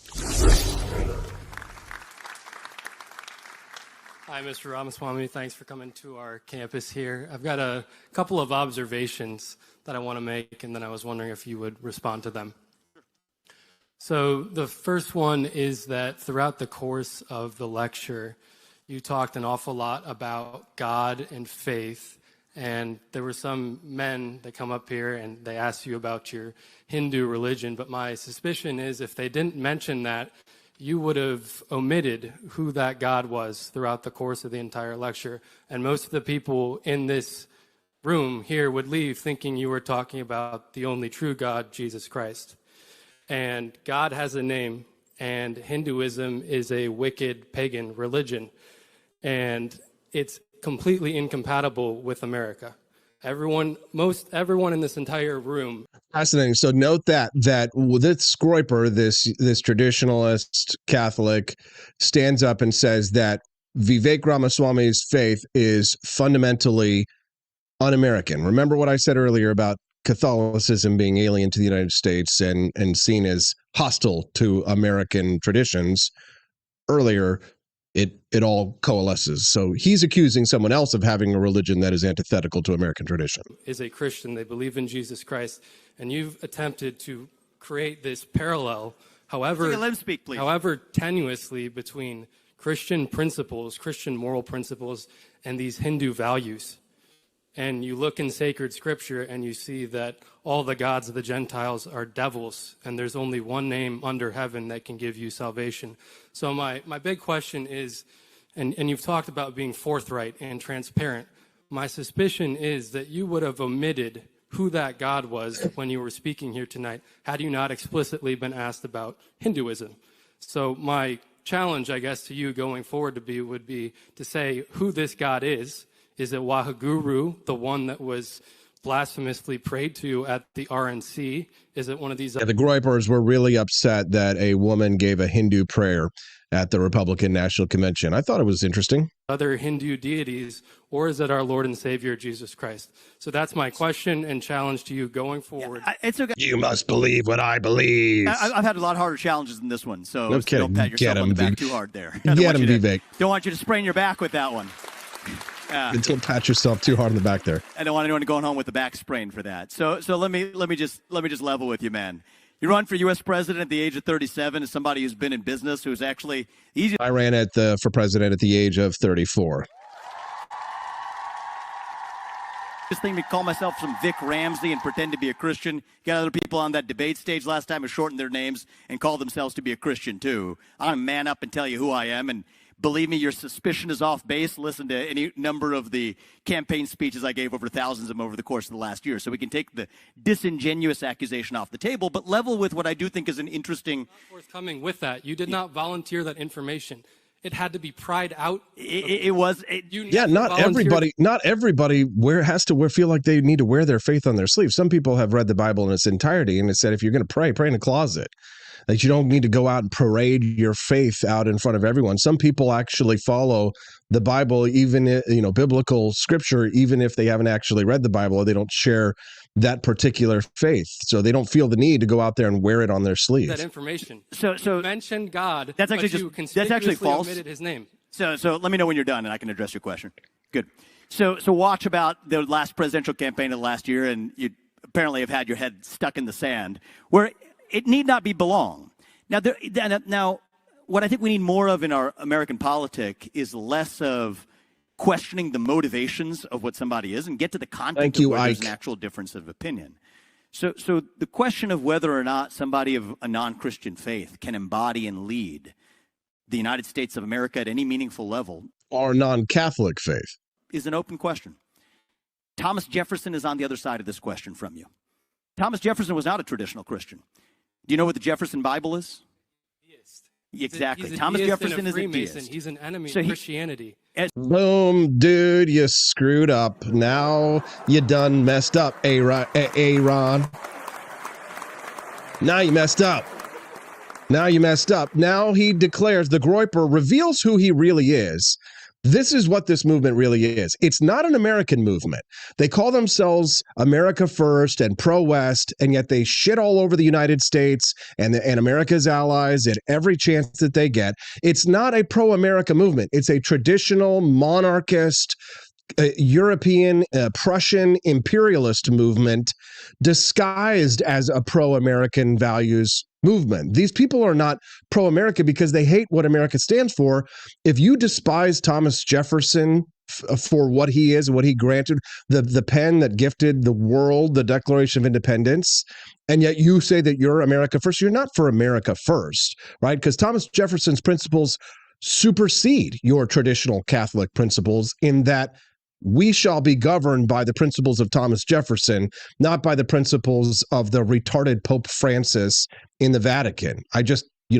Hi, Mr. Ramaswamy. Thanks for coming to our campus here. I've got a couple of observations that I want to make, and then I was wondering if you would respond to them. So the first one is that throughout the course of the lecture, you talked an awful lot about God and faith, and there were some men that come up here and they ask you about your Hindu religion, but my suspicion is if they didn't mention that, you would have omitted who that God was throughout the course of the entire lecture. And most of the people in this room here would leave thinking you were talking about the only true God, Jesus Christ. And God has a name, and Hinduism is a wicked pagan religion. And it's completely incompatible with America. Most everyone in this entire room. Fascinating. So note that this Groyper, this traditionalist Catholic, stands up and says that Vivek Ramaswamy's faith is fundamentally un-American. Remember what I said earlier about Catholicism being alien to the United States and seen as hostile to American traditions. Earlier, it all coalesces. So he's accusing someone else of having a religion that is antithetical to American tradition. Is a Christian. They believe in Jesus Christ. And you've attempted to create this parallel, however tenuously, between Christian principles, Christian moral principles, and these Hindu values. And you look in sacred scripture and you see that all the gods of the Gentiles are devils, and there's only one name under heaven that can give you salvation. So my big question is, and you've talked about being forthright and transparent, my suspicion is that you would have omitted who that God was when you were speaking here tonight, had you not explicitly been asked about Hinduism. So my challenge, I guess, to you going forward would be to say who this God is. Is it Wahaguru, the one that was blasphemously prayed to at the RNC? Is it one of these? Yeah, the Groypers were really upset that a woman gave a Hindu prayer at the Republican National Convention. I thought it was interesting. Other Hindu deities, or is it our Lord and Savior, Jesus Christ? So that's my question and challenge to you going forward. Yeah, it's okay. You must believe what I believe. I've had a lot harder challenges than this one, so no kidding. Don't pat yourself on the back too hard there. Get him, Vivek. Don't want you to sprain your back with that one. Don't pat yourself too hard on the back there. I don't want anyone going home with the back sprain for that. So let me just level with you, man. You run for U.S. president at the age of 37 as somebody who's been in business, who's actually easy. I ran for president at the age of 34. This thing to call myself some Vic Ramsey and pretend to be a Christian. Got other people on that debate stage last time who shortened their names and called themselves to be a Christian too. I'm gonna man up and tell you who I am, and believe me, your suspicion is off base. Listen to any number of the campaign speeches I gave, over thousands of them over the course of the last year. So we can take the disingenuous accusation off the table, but level with what I do think is an interesting. Not forthcoming with that. You did not volunteer that information. It had to be pried out. Not everybody has to feel like they need to wear their faith on their sleeve. Some people have read the Bible in its entirety, and it said if you're going to pray in a closet. That you don't need to go out and parade your faith out in front of everyone. Some people actually follow the Bible, even biblical scripture, even if they haven't actually read the Bible, or they don't share that particular faith. So they don't feel the need to go out there and wear it on their sleeve. That information. So you mentioned God. That's actually that's actually false. Omitted his name. So let me know when you're done, and I can address your question. Good. So watch about the last presidential campaign of last year, and you apparently have had your head stuck in the sand, where it need not be belong. Now, what I think we need more of in our American politic is less of questioning the motivations of what somebody is and get to the content of whether there's an actual difference of opinion. So the question of whether or not somebody of a non-Christian faith can embody and lead the United States of America at any meaningful level, or non-Catholic faith, is an open question. Thomas Jefferson is on the other side of this question from you. Thomas Jefferson was not a traditional Christian. Do you know what the Jefferson Bible is? Theist. Exactly. He's Thomas Jefferson is a a deist. He's an enemy of Christianity. Boom, dude, you screwed up. Now you done messed up, Aaron. Now you messed up. Now he declares, the Groyper reveals who he really is. This is what this movement really is. It's not an American movement. They call themselves America First and pro-West, and yet they shit all over the United States and America's allies at every chance that they get. It's not a pro-America movement. It's a traditional monarchist, European, Prussian imperialist movement disguised as a pro-American values movement. These people are not pro-America because they hate what America stands for. If you despise Thomas Jefferson for what he is, what he granted, the pen that gifted the world the Declaration of Independence, And yet you say that you're America first. You're not for America first, right? Because Thomas Jefferson's principles supersede your traditional Catholic principles in that we shall be governed by the principles of Thomas Jefferson, not by the principles of the retarded Pope Francis in the Vatican. I just, we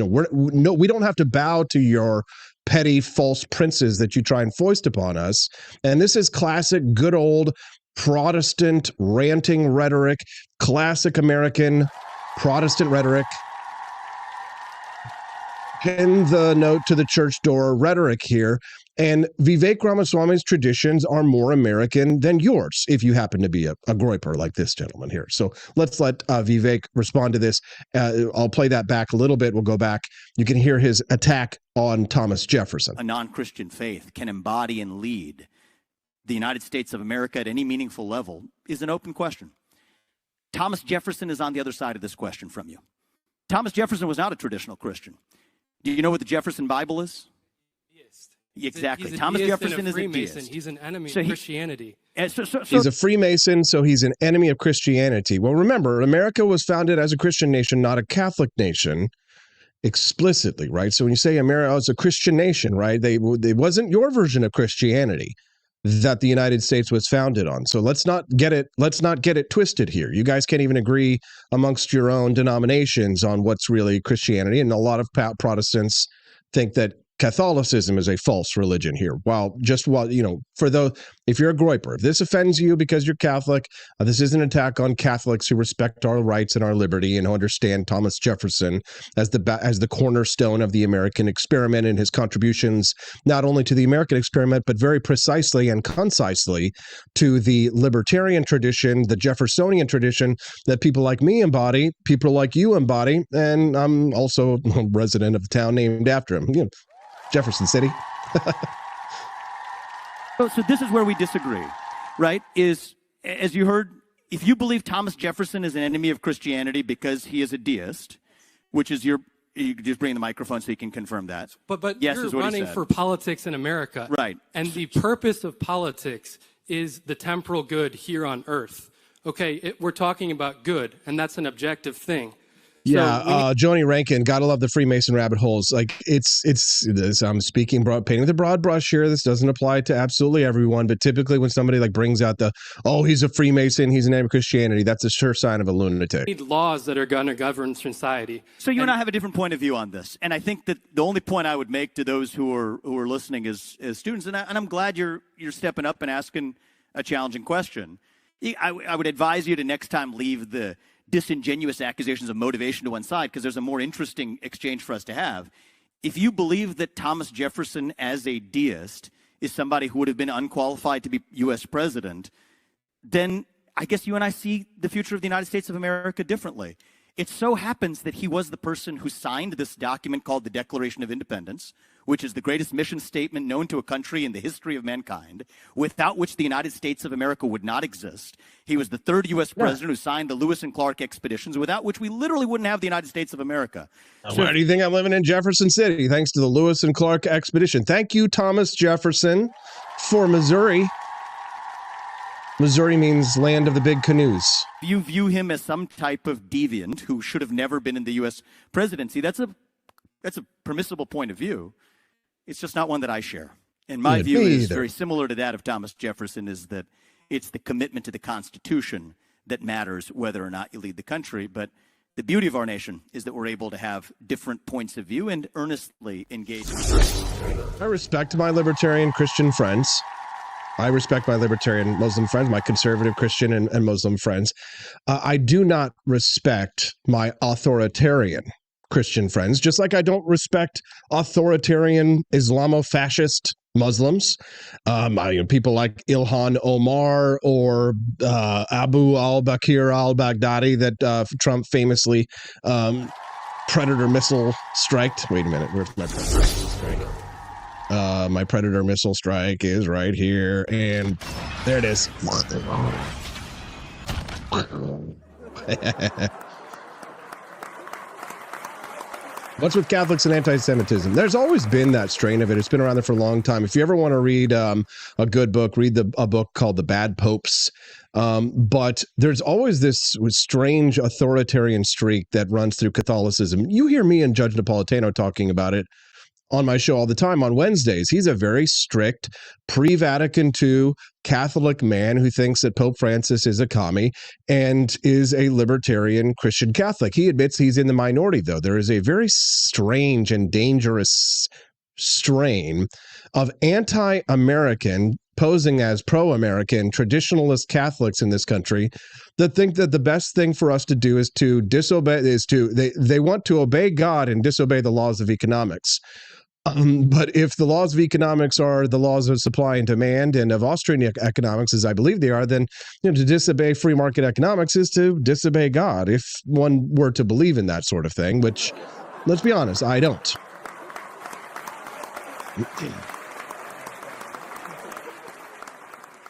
don't have to bow to your petty false princes that you try and foist upon us. And this is classic, good old Protestant ranting rhetoric, classic American Protestant rhetoric. Pin the note to the church door rhetoric here. And Vivek Ramaswamy's traditions are more American than yours, if you happen to be a Groyper like this gentleman here. So let's let Vivek respond to this. I'll play that back a little bit. We'll go back. You can hear his attack on Thomas Jefferson. A non-Christian faith can embody and lead the United States of America at any meaningful level is an open question. Thomas Jefferson is on the other side of this question from you. Thomas Jefferson was not a traditional Christian. Do you know what the Jefferson Bible is? Exactly. Thomas Jefferson is a deist. He's an enemy of Christianity. He's a Freemason, so he's an enemy of Christianity. Well, remember, America was founded as a Christian nation, not a Catholic nation, explicitly, right? So when you say America is a Christian nation, right, it wasn't your version of Christianity that the United States was founded on. So let's not get it twisted here. You guys can't even agree amongst your own denominations on what's really Christianity, and a lot of Protestants think that Catholicism is a false religion here. For those, if you're a Groyper, if this offends you because you're Catholic, this is an attack on Catholics who respect our rights and our liberty and who understand Thomas Jefferson as the cornerstone of the American experiment and his contributions not only to the American experiment, but very precisely and concisely to the libertarian tradition, the Jeffersonian tradition that people like me embody, people like you embody, and I'm also a resident of the town named after him. Jefferson City. So this is where we disagree, right? Is, as you heard, if you believe Thomas Jefferson is an enemy of Christianity because he is a deist, which is you just bring the microphone so you can confirm that. But yes, you're running for politics in America. Right. And the purpose of politics is the temporal good here on earth. Okay, we're talking about good, and that's an objective thing. Yeah, Joni Rankin, gotta love the Freemason rabbit holes. Like I'm speaking painting with a broad brush here. This doesn't apply to absolutely everyone, but typically when somebody brings out he's a Freemason, he's an enemy of Christianity, that's a sure sign of a lunatic. We need laws that are going to govern society. So you and I have a different point of view on this, and I think that the only point I would make to those who are listening as students, and I'm glad you're stepping up and asking a challenging question. I would advise you to next time leave the disingenuous accusations of motivation to one side, because there's a more interesting exchange for us to have. If you believe that Thomas Jefferson as a deist is somebody who would have been unqualified to be U.S. president, then I guess you and I see the future of the United States of America differently. It so happens that he was the person who signed this document called the Declaration of Independence, which is the greatest mission statement known to a country in the history of mankind, without which the United States of America would not exist. He was the third U.S. president who signed the Lewis and Clark expeditions, without which we literally wouldn't have the United States of America. So, why do you think I'm living in Jefferson City? Thanks to the Lewis and Clark expedition. Thank you, Thomas Jefferson, for Missouri. Missouri means land of the big canoes. You view him as some type of deviant who should have never been in the U.S. presidency. That's a permissible point of view. It's just not one that I share. And my view is very similar to that of Thomas Jefferson, is that it's the commitment to the Constitution that matters whether or not you lead the country. But the beauty of our nation is that we're able to have different points of view and earnestly engage. I respect my libertarian Christian friends. I respect my libertarian Muslim friends, my conservative Christian and Muslim friends. I do not respect my authoritarian Christian friends, just like I don't respect authoritarian Islamo-fascist Muslims. People like Ilhan Omar or Abu al-Bakr al-Baghdadi that Trump famously Predator missile striked. Wait a minute, where's my Predator missile strike? My Predator missile strike is right here, and there it is. What's with Catholics and anti-Semitism? There's always been that strain of it. It's been around there for a long time. If you ever want to read a good book, read a book called The Bad Popes. But there's always this strange authoritarian streak that runs through Catholicism. You hear me and Judge Napolitano talking about it on my show all the time on Wednesdays. He's a very strict pre-Vatican II Catholic man who thinks that Pope Francis is a commie and is a libertarian Christian Catholic. He admits he's in the minority, though. There is a very strange and dangerous strain of anti-American posing as pro-American traditionalist Catholics in this country that think that the best thing for us to do is to disobey, they want to obey God and disobey the laws of economics. But if the laws of economics are the laws of supply and demand and of Austrian economics, as I believe they are, then to disobey free market economics is to disobey God, if one were to believe in that sort of thing, which, let's be honest, I don't.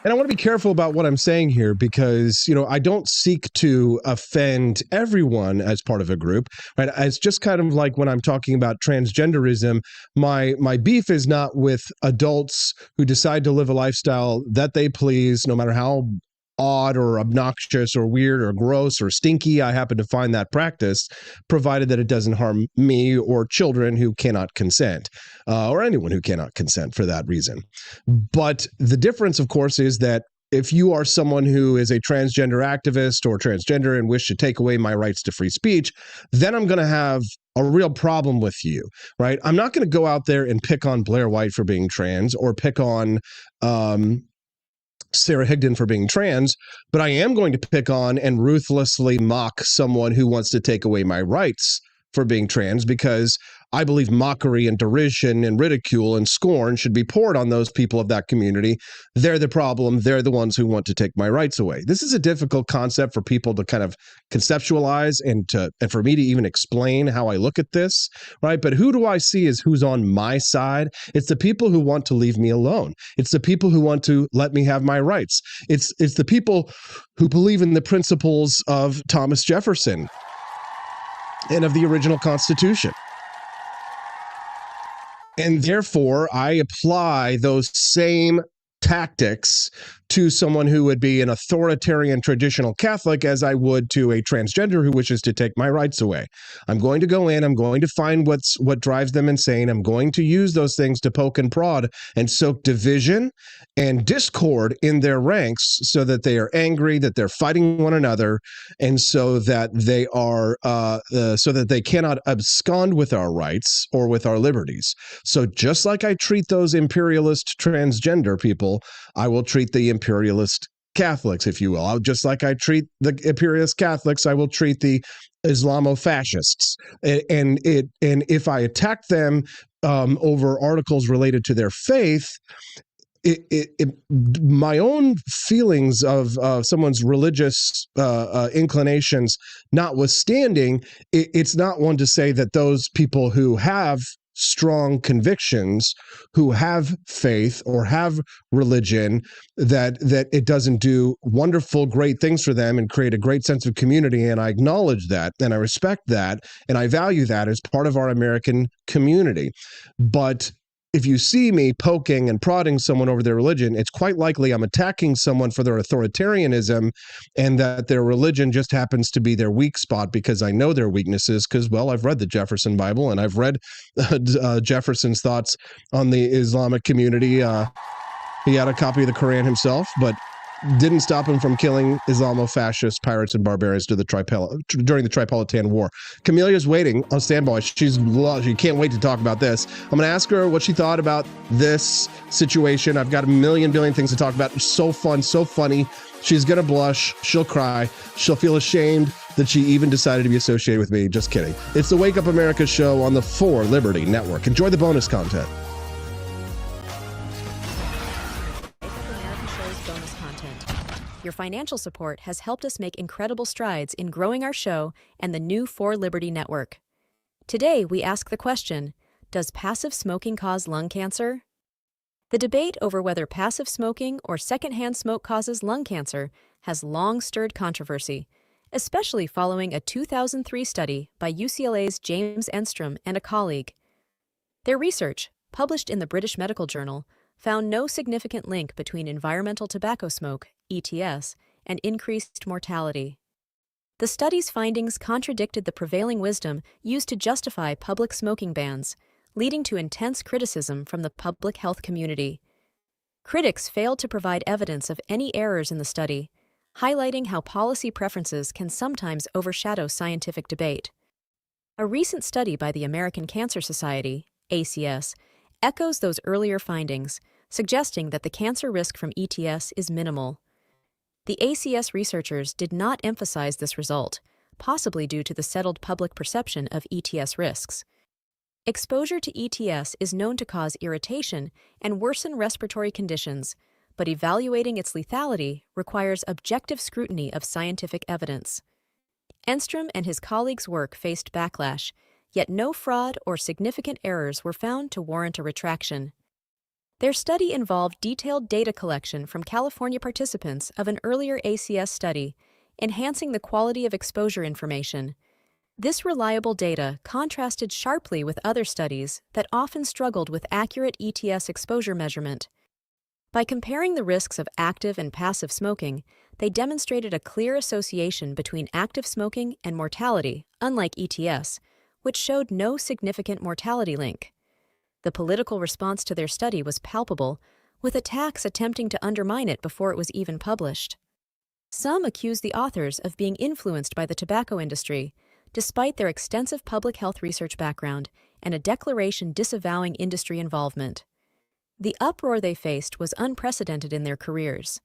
And I want to be careful about what I'm saying here because, I don't seek to offend everyone as part of a group, right? It's just kind of like when I'm talking about transgenderism, my beef is not with adults who decide to live a lifestyle that they please, no matter how odd or obnoxious or weird or gross or stinky I happen to find that practice, provided that it doesn't harm me or children who cannot consent, or anyone who cannot consent for that reason. But the difference, of course, is that if you are someone who is a transgender activist or transgender and wish to take away my rights to free speech, then I'm going to have a real problem with you, right? I'm not going to go out there and pick on Blair White for being trans or pick on Sarah Higdon for being trans, but I am going to pick on and ruthlessly mock someone who wants to take away my rights for being trans, because I believe mockery and derision and ridicule and scorn should be poured on those people of that community. They're the problem. They're the ones who want to take my rights away. This is a difficult concept for people to kind of conceptualize and for me to even explain how I look at this, right? But who do I see as who's on my side? It's the people who want to leave me alone. It's the people who want to let me have my rights. It's the people who believe in the principles of Thomas Jefferson and of the original Constitution. And therefore, I apply those same tactics to someone who would be an authoritarian traditional Catholic as I would to a transgender who wishes to take my rights away. I'm going to go in, I'm going to find what drives them insane. I'm going to use those things to poke and prod and soak division and discord in their ranks so that they are angry, that they're fighting one another, and so that they are so that they cannot abscond with our rights or with our liberties. So just like I treat those imperialist transgender people, I will treat the imperialist Catholics, if you will. Just like I treat the imperialist Catholics, I will treat the Islamo-fascists. And if I attack them over articles related to their faith, my own feelings of someone's religious inclinations notwithstanding, it's not one to say that those people who have strong convictions, who have faith or have religion, that it doesn't do wonderful, great things for them and create a great sense of community. And I acknowledge that, and I respect that, and I value that as part of our American community. But if you see me poking and prodding someone over their religion, it's quite likely I'm attacking someone for their authoritarianism and that their religion just happens to be their weak spot because I know their weaknesses because, well, I've read the Jefferson Bible and I've read Jefferson's thoughts on the Islamic community. He had a copy of the Quran himself, but didn't stop him from killing Islamo-fascist pirates and barbarians during the Tripolitan War. Camelia's waiting on standby. She can't wait to talk about this. I'm going to ask her what she thought about this situation. I've got a billion things to talk about. It's so fun, so funny. She's going to blush. She'll cry. She'll feel ashamed that she even decided to be associated with me. Just kidding. It's the Wake Up America show on the For Liberty Network. Enjoy the bonus content. Your financial support has helped us make incredible strides in growing our show and the new For Liberty Network. Today, we ask the question, does passive smoking cause lung cancer? The debate over whether passive smoking or secondhand smoke causes lung cancer has long stirred controversy, especially following a 2003 study by UCLA's James Enstrom and a colleague. Their research, published in the British Medical Journal, found no significant link between environmental tobacco smoke, ETS, and increased mortality. The study's findings contradicted the prevailing wisdom used to justify public smoking bans, leading to intense criticism from the public health community. Critics failed to provide evidence of any errors in the study, highlighting how policy preferences can sometimes overshadow scientific debate. A recent study by the American Cancer Society, ACS, echoes those earlier findings, suggesting that the cancer risk from ETS is minimal. The ACS researchers did not emphasize this result, possibly due to the settled public perception of ETS risks. Exposure to ETS is known to cause irritation and worsen respiratory conditions, but evaluating its lethality requires objective scrutiny of scientific evidence. Enstrom and his colleagues' work faced backlash, yet no fraud or significant errors were found to warrant a retraction. Their study involved detailed data collection from California participants of an earlier ACS study, enhancing the quality of exposure information. This reliable data contrasted sharply with other studies that often struggled with accurate ETS exposure measurement. By comparing the risks of active and passive smoking, they demonstrated a clear association between active smoking and mortality, unlike ETS, which showed no significant mortality link. The political response to their study was palpable, with attacks attempting to undermine it before it was even published. Some accused the authors of being influenced by the tobacco industry, despite their extensive public health research background and a declaration disavowing industry involvement. The uproar they faced was unprecedented in their careers.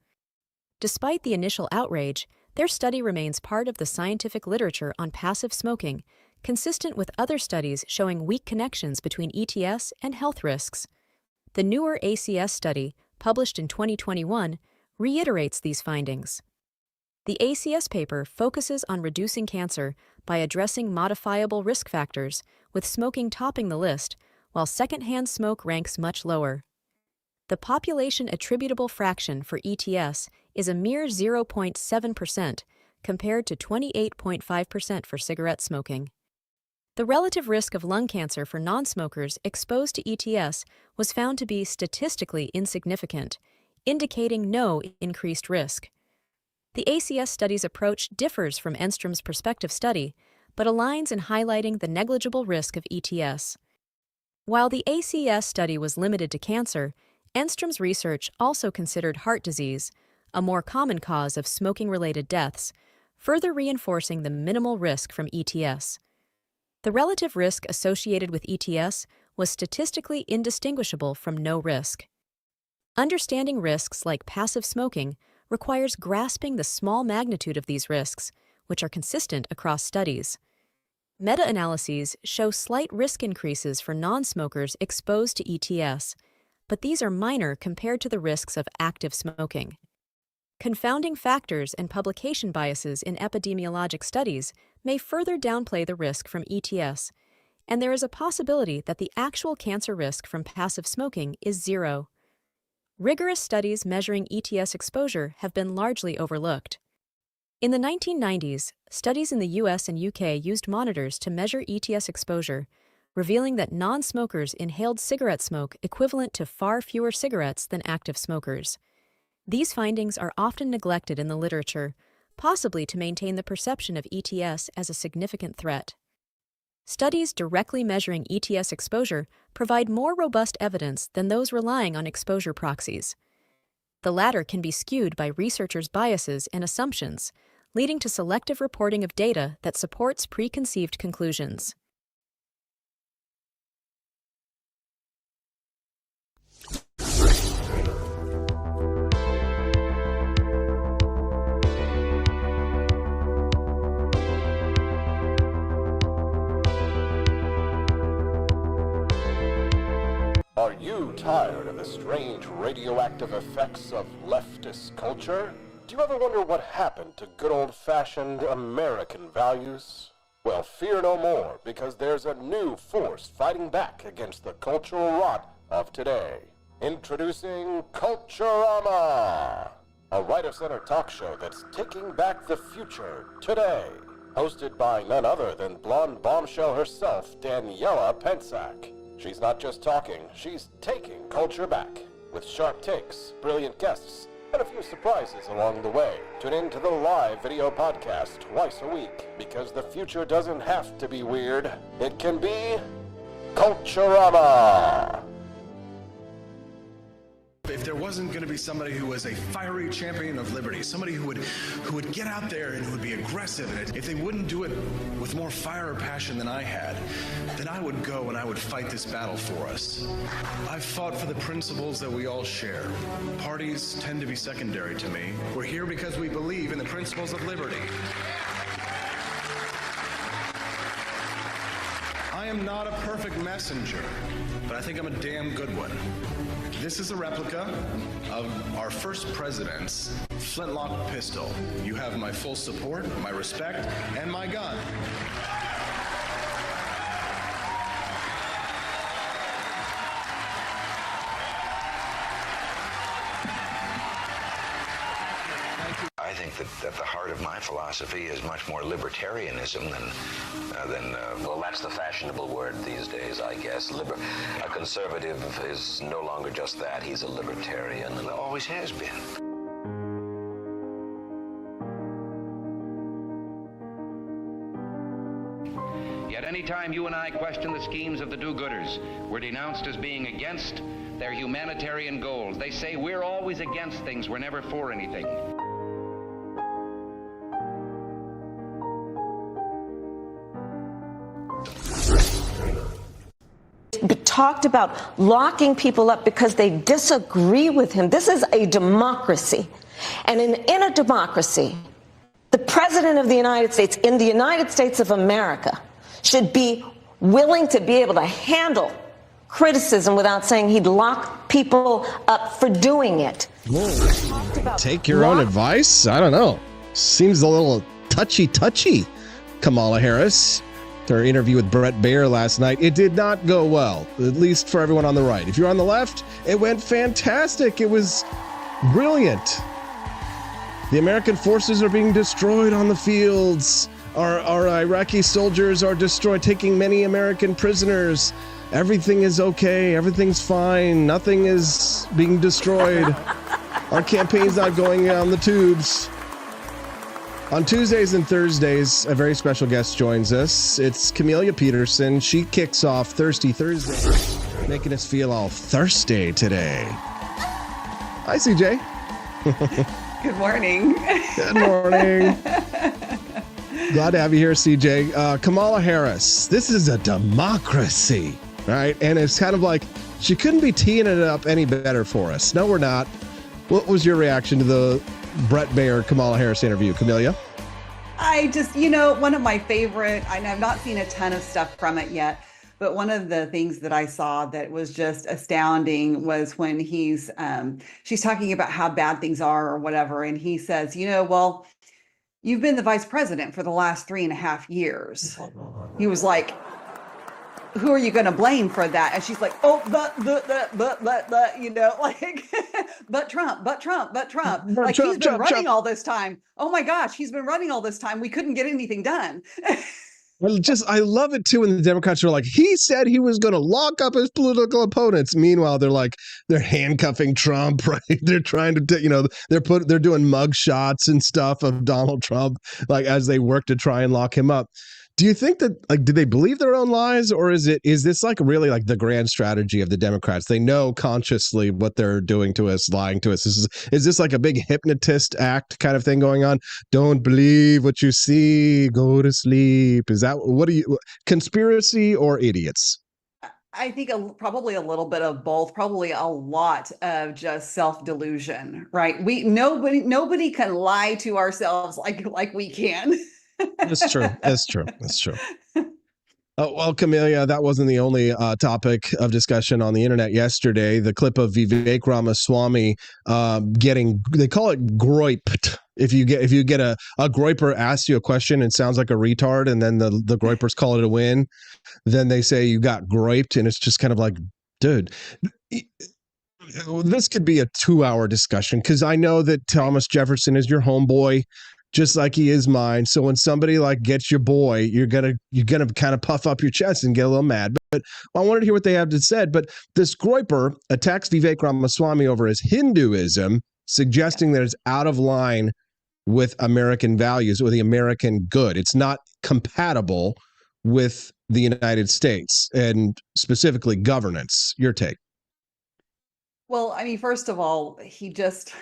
Despite the initial outrage, their study remains part of the scientific literature on passive smoking, consistent with other studies showing weak connections between ETS and health risks. The newer ACS study, published in 2021, reiterates these findings. The ACS paper focuses on reducing cancer by addressing modifiable risk factors, with smoking topping the list, while secondhand smoke ranks much lower. The population attributable fraction for ETS is a mere 0.7%, compared to 28.5% for cigarette smoking. The relative risk of lung cancer for non-smokers exposed to ETS was found to be statistically insignificant, indicating no increased risk. The ACS study's approach differs from Enstrom's prospective study, but aligns in highlighting the negligible risk of ETS. While the ACS study was limited to cancer, Enstrom's research also considered heart disease, a more common cause of smoking-related deaths, further reinforcing the minimal risk from ETS. The relative risk associated with ETS was statistically indistinguishable from no risk. Understanding risks like passive smoking requires grasping the small magnitude of these risks, which are consistent across studies. Meta-analyses show slight risk increases for non-smokers exposed to ETS, but these are minor compared to the risks of active smoking. Confounding factors and publication biases in epidemiologic studies may further downplay the risk from ETS, and there is a possibility that the actual cancer risk from passive smoking is zero. Rigorous studies measuring ETS exposure have been largely overlooked. In the 1990s, studies in the US and UK used monitors to measure ETS exposure, revealing that non-smokers inhaled cigarette smoke equivalent to far fewer cigarettes than active smokers. These findings are often neglected in the literature, possibly to maintain the perception of ETS as a significant threat. Studies directly measuring ETS exposure provide more robust evidence than those relying on exposure proxies. The latter can be skewed by researchers' biases and assumptions, leading to selective reporting of data that supports preconceived conclusions. Are you tired of the strange radioactive effects of leftist culture? Do you ever wonder what happened to good old-fashioned American values? Well, fear no more, because there's a new force fighting back against the cultural rot of today. Introducing Culturama, a right-of-center talk show that's taking back the future today. Hosted by none other than blonde bombshell herself, Daniela Pensack. She's not just talking, she's taking culture back. With sharp takes, brilliant guests, and a few surprises along the way. Tune in to the live video podcast twice a week, because the future doesn't have to be weird. It can be Culturama. If there wasn't going to be somebody who was a fiery champion of liberty, somebody who would get out there and who would be aggressive, and if they wouldn't do it with more fire or passion than I had, then I would go and I would fight this battle for us. I've fought for the principles that we all share. Parties tend to be secondary to me. We're here because we believe in the principles of liberty. I am not a perfect messenger, but I think I'm a damn good one. This is a replica of our first president's flintlock pistol. You have my full support, my respect, and my gun. I think that the heart of my philosophy is much more libertarianism than well, that's the fashionable word these days, I guess. A conservative is no longer just that. He's a libertarian and always has been. Yet any time you and I question the schemes of the do-gooders, we're denounced as being against their humanitarian goals. They say we're always against things, we're never for anything. Talked about locking people up because they disagree with him. This is a democracy. And in a democracy, the President of the United States, in the United States of America, should be willing to be able to handle criticism without saying he'd lock people up for doing it. Take your own advice? I don't know. Seems a little touchy, Kamala Harris. Her interview with Bret Baier last night, it did not go well, at least for everyone on the right. If you're on the left, it went fantastic. It was brilliant. The American forces are being destroyed on the fields. Our Iraqi soldiers are destroyed, taking many American prisoners. Everything is okay. Everything's fine. Nothing is being destroyed. Our campaign's not going on the tubes. On Tuesdays and Thursdays, a very special guest joins us. It's Camelia Peterson. She kicks off Thirsty Thursday, making us feel all thirsty today. Hi, CJ. Good morning. Good morning. Glad to have you here, CJ. Kamala Harris, this is a democracy, right? And it's kind of like she couldn't be teeing it up any better for us. No, we're not. What was your reaction to the Bret Baier, Kamala Harris interview, Camelia? I just, one of my favorite, I've not seen a ton of stuff from it yet, but one of the things that I saw that was just astounding was when she's talking about how bad things are or whatever. And he says, well, you've been the vice president for the last 3.5 years. He was like, who are you going to blame for that? And she's like, oh, but Trump. Like, he's been running all this time. Oh my gosh, he's been running all this time. We couldn't get anything done. Well, I love it too when the Democrats are like, he said he was going to lock up his political opponents. Meanwhile, they're handcuffing Trump, right? They're trying to, they're doing mug shots and stuff of Donald Trump, like as they work to try and lock him up. Do you think that, do they believe their own lies, or is this like really like the grand strategy of the Democrats? They know consciously what they're doing to us, lying to us. Is this like a big hypnotist act kind of thing going on? Don't believe what you see, go to sleep. Is that, conspiracy or idiots? I think probably a little bit of both, probably a lot of just self-delusion, right? Nobody can lie to ourselves like we can. That's true. Well, Camelia, that wasn't the only topic of discussion on the internet yesterday. The clip of Vivek Ramaswamy they call it groyped. If you get a groyper asks you a question and sounds like a retard, and then the groypers call it a win, then they say you got groyped, and it's just kind of like, dude. This could be a 2-hour discussion because I know that Thomas Jefferson is your homeboy, just like he is mine. So when somebody like gets your boy, you're gonna kind of puff up your chest and get a little mad. But I wanted to hear what they have to say. But this Groyper attacks Vivek Ramaswamy over his Hinduism, suggesting that it's out of line with American values or the American good. It's not compatible with the United States and specifically governance. Your take? Well, I mean, first of all, he just,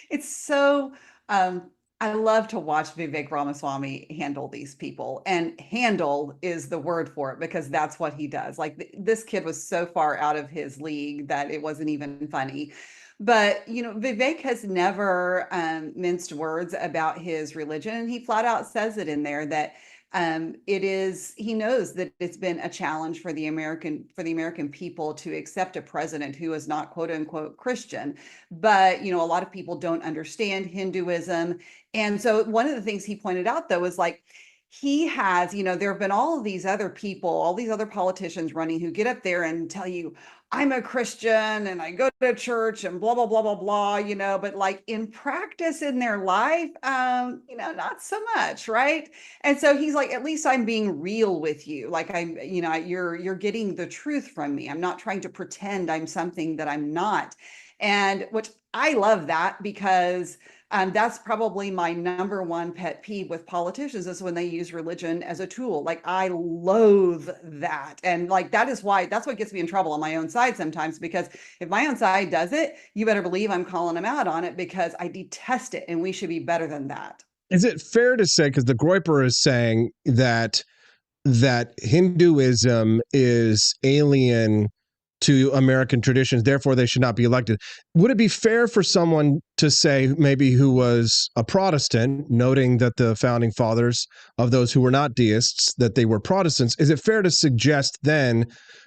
it's so, I love to watch Vivek Ramaswamy handle these people, and handle is the word for it because that's what he does. Like this kid was so far out of his league that it wasn't even funny. But, Vivek has never minced words about his religion. He flat out says it in there that he knows that it's been a challenge for the American people to accept a president who is not quote unquote Christian. But, a lot of people don't understand Hinduism. And so one of the things he pointed out, though, is like, he has, there have been all of these other people, all these other politicians running who get up there and tell you, I'm a Christian and I go to church and blah, blah, blah, blah, blah, but like in practice in their life, not so much. Right. And so he's like, at least I'm being real with you. Like you're getting the truth from me. I'm not trying to pretend I'm something that I'm not. And which I love that because that's probably my number one pet peeve with politicians is when they use religion as a tool. Like I loathe that. And like, that's what gets me in trouble on my own side sometimes, because if my own side does it, you better believe I'm calling them out on it because I detest it. And we should be better than that. Is it fair to say, because the Groyper is saying that Hinduism is alien to American traditions, therefore they should not be elected. Would it be fair for someone to say, maybe who was a Protestant, noting that the founding fathers of those who were not deists, that they were Protestants, is it fair to suggest then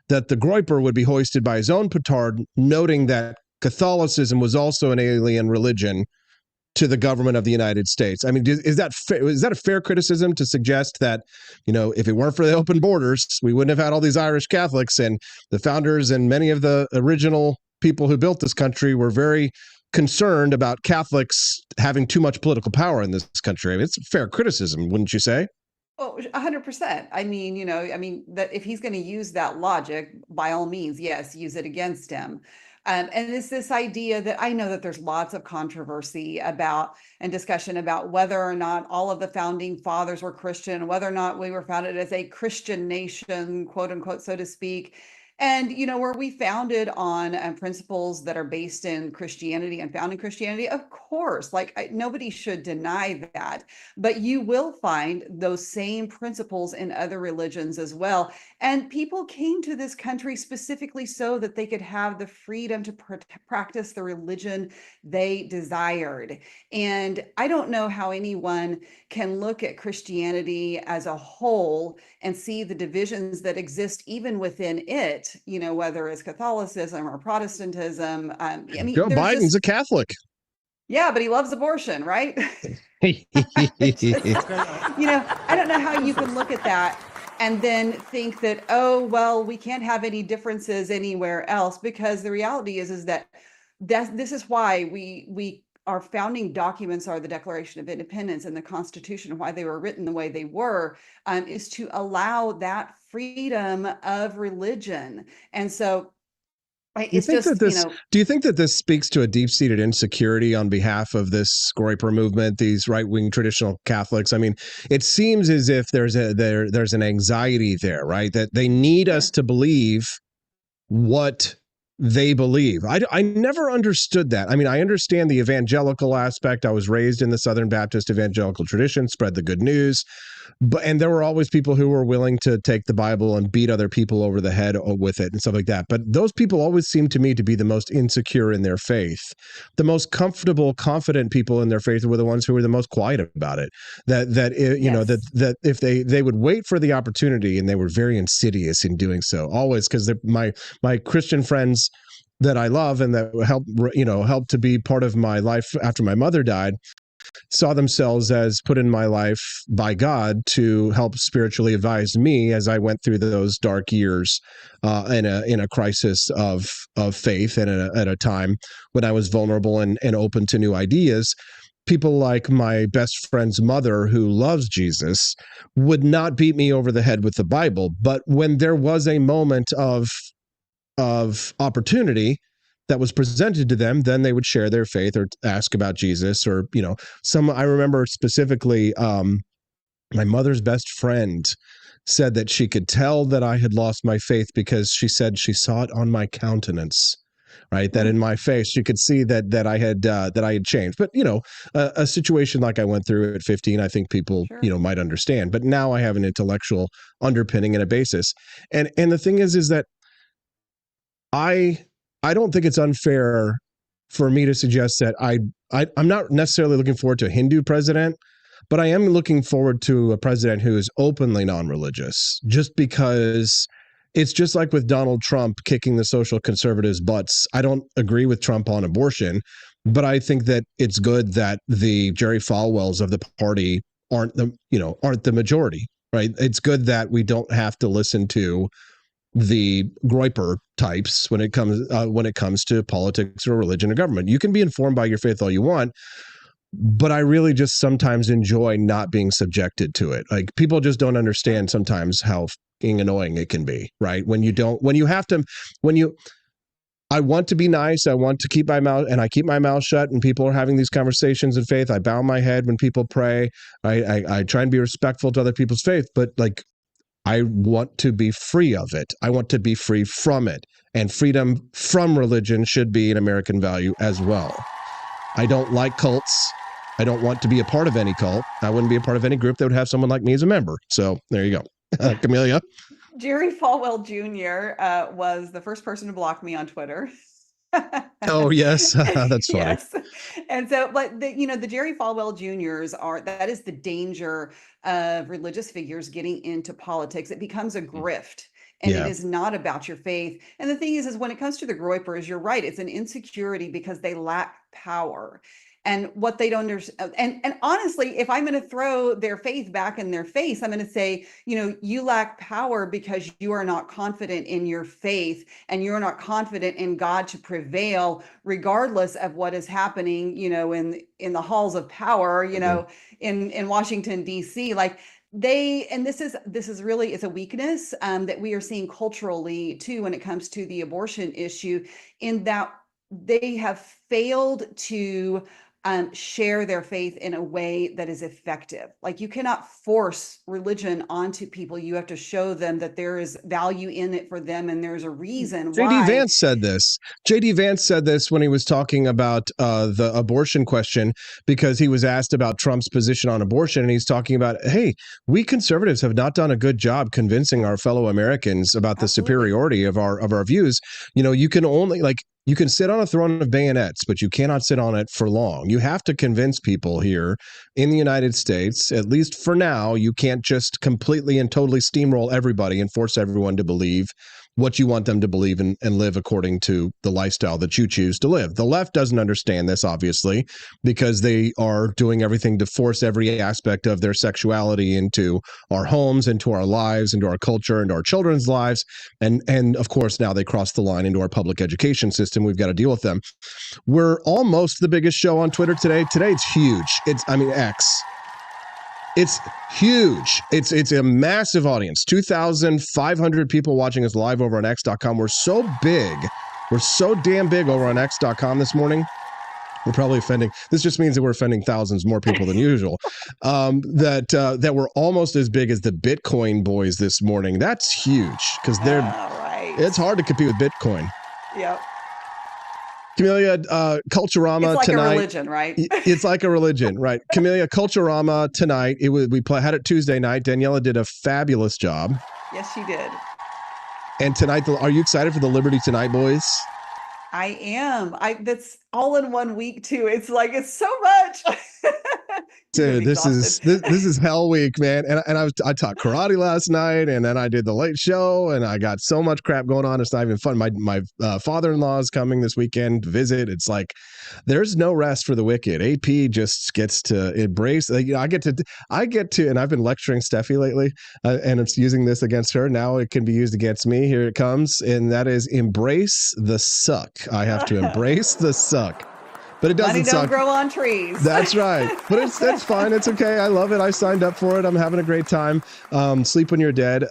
that the Groyper would be hoisted by his own petard, noting that Catholicism was also an alien religion to the government of the United States? I mean, is that a fair criticism to suggest that, if it weren't for the open borders, we wouldn't have had all these Irish Catholics, and the founders and many of the original people who built this country were very concerned about Catholics having too much political power in this country? I mean, it's a fair criticism, wouldn't you say? Oh, 100%. I mean, that if he's going to use that logic, by all means, yes, use it against him. And it's this idea that I know that there's lots of controversy about and discussion about whether or not all of the founding fathers were Christian, whether or not we were founded as a Christian nation, quote unquote, so to speak. And, were we founded on principles that are based in Christianity and found in Christianity? Of course, nobody should deny that. But you will find those same principles in other religions as well. And people came to this country specifically so that they could have the freedom to practice the religion they desired. And I don't know how anyone can look at Christianity as a whole and see the divisions that exist even within it, whether it's Catholicism or Protestantism. I mean, Joe Biden's a Catholic. Yeah, but he loves abortion, right? I don't know how you can look at that and then think that, oh, well, we can't have any differences anywhere else, because the reality is that this is why our founding documents are the Declaration of Independence and the Constitution, why they were written the way they were, is to allow that freedom of religion. And so it's do you think that this speaks to a deep-seated insecurity on behalf of this Groyper movement, these right-wing traditional Catholics? I mean, it seems as if there's an anxiety there, right? That they need us to believe what they believe. I never understood that. I mean, I understand the evangelical aspect. I was raised in the Southern Baptist evangelical tradition, spread the good news. And there were always people who were willing to take the Bible and beat other people over the head with it and stuff like that. But those people always seemed to me to be the most insecure in their faith. The most comfortable, confident people in their faith were the ones who were the most quiet about it. That if they would wait for the opportunity, and they were very insidious in doing so, always, because my Christian friends that I love and that helped to be part of my life after my mother died, saw themselves as put in my life by God to help spiritually advise me as I went through those dark years in a crisis of faith and at a time when I was vulnerable and open to new ideas. People like my best friend's mother, who loves Jesus, would not beat me over the head with the Bible. But when there was a moment of opportunity that was presented to them, then they would share their faith or ask about Jesus, or, I remember specifically, my mother's best friend said that she could tell that I had lost my faith because she said she saw it on my countenance, right? That in my face, you could see that I had changed. But, a situation like I went through at 15, I think people, might understand. But now I have an intellectual underpinning and a basis. And the thing is that I don't think it's unfair for me to suggest that I'm not necessarily looking forward to a Hindu president, but I am looking forward to a president who is openly non-religious, just because it's just like with Donald Trump kicking the social conservatives' butts. I don't agree with Trump on abortion, but I think that it's good that the Jerry Falwells of the party aren't the majority, right? It's good that we don't have to listen to the Groyper types when it comes to politics or religion or government. You can be informed by your faith all you want, but I really just sometimes enjoy not being subjected to it. Like, people just don't understand sometimes how fucking annoying it can be, right? I want to be nice. I want to keep my mouth, and I keep my mouth shut, and people are having these conversations in faith. I bow my head when people pray. I try and be respectful to other people's faith, but I want to be free of it. I want to be free from it. And freedom from religion should be an American value as well. I don't like cults. I don't want to be a part of any cult. I wouldn't be a part of any group that would have someone like me as a member. So there you go. Camelia? Jerry Falwell Jr. Was the first person to block me on Twitter. Oh, yes. That's funny. Yes. And so, but the Jerry Falwell Juniors that is the danger of religious figures getting into politics. It becomes a grift. And it is not about your faith. And the thing is when it comes to the Groypers, you're right. It's an insecurity because they lack power. And what they don't understand, and honestly, if I'm going to throw their faith back in their face, I'm going to say, you lack power because you are not confident in your faith, and you're not confident in God to prevail, regardless of what is happening, in the halls of power, in Washington, D.C. This is really, it's a weakness that we are seeing culturally too when it comes to the abortion issue, in that they have failed to share their faith in a way that is effective. Like, you cannot force religion onto people. You have to show them that there is value in it for them, and there's a reason why. JD Vance said this. JD Vance said this when he was talking about the abortion question, because he was asked about Trump's position on abortion, and he's talking about, hey, we conservatives have not done a good job convincing our fellow Americans about the superiority of our views. You can only you can sit on a throne of bayonets, but you cannot sit on it for long. You have to convince people here in the United States, at least for now. You can't just completely and totally steamroll everybody and force everyone to believe what you want them to believe and live according to the lifestyle that you choose to live. The left doesn't understand this, obviously, because they are doing everything to force every aspect of their sexuality into our homes, into our lives, into our culture, into our children's lives. And of course, now they cross the line into our public education system. We've got to deal with them. We're almost the biggest show on Twitter today. Today, it's huge. X. It's huge. It's a massive audience. 2,500 people watching us live over on X.com. We're so big. We're so damn big over on X.com this morning. We're probably offending. This just means that we're offending thousands more people than usual. That we're almost as big as the Bitcoin boys this morning. That's huge, because it's hard to compete with Bitcoin. Yep. Camelia, Culturama it's like tonight. A religion, right? It's like a religion, right? Camelia, Culturama tonight. We had it Tuesday night. Daniela did a fabulous job. Yes, she did. And tonight, are you excited for the Liberty Tonight boys? I am. That's all in one week too. It's so much. Dude, this is hell week, man. And I taught karate last night, and then I did the late show, and I got so much crap going on. It's not even fun. My father-in-law is coming this weekend to visit. It's like there's no rest for the wicked. AP just gets to embrace. I get to, and I've been lecturing Steffi lately, and it's using this against her. Now it can be used against me. Here it comes, and that is embrace the suck. I have to embrace the suck. But it doesn't Money don't suck. grow on trees. That's right. But that's fine. It's okay. I love it. I signed up for it. I'm having a great time. Sleep When You're Dead.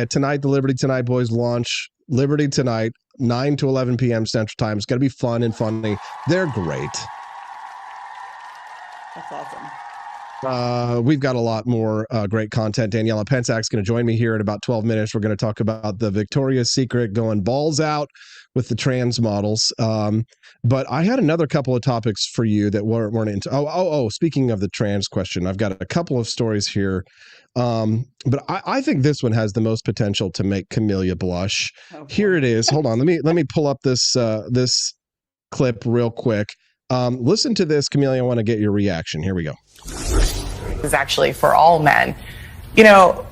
Tonight, the Liberty Tonight Boys launch. Liberty Tonight, 9 to 11 p.m. Central Time. It's going to be fun and funny. They're great. That's awesome. We've got a lot more great content. Daniela Pensac's going to join me here in about 12 minutes. We're going to talk about the Victoria's Secret going balls out with the trans models. But I had another couple of topics for you that weren't into. Speaking of the trans question, I've got a couple of stories here. But I think this one has the most potential to make Camellia blush. Here it is. Hold on. Let me pull up this clip real quick. Listen to this, Camellia. I want to get your reaction. Here we go. Is actually for all men. You know,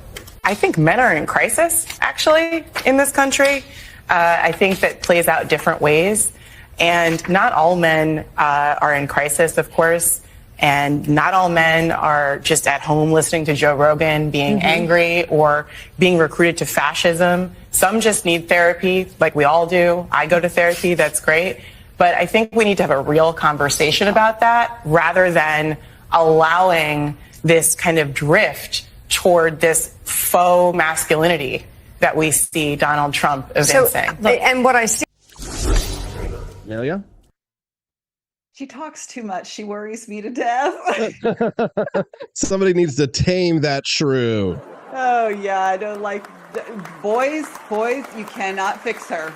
I think men are in crisis, actually, in this country. I think that plays out different ways. And not all men are in crisis, of course. And not all men are just at home listening to Joe Rogan, being angry or being recruited to fascism. Some just need therapy, like we all do. I go to therapy. That's great. But I think we need to have a real conversation about that rather than allowing this kind of drift toward this faux masculinity that we see Donald Trump evincing. And what I see. Amelia? She talks too much. She worries me to death. Somebody needs to tame that shrew. Oh, yeah. I don't like boys, you cannot fix her.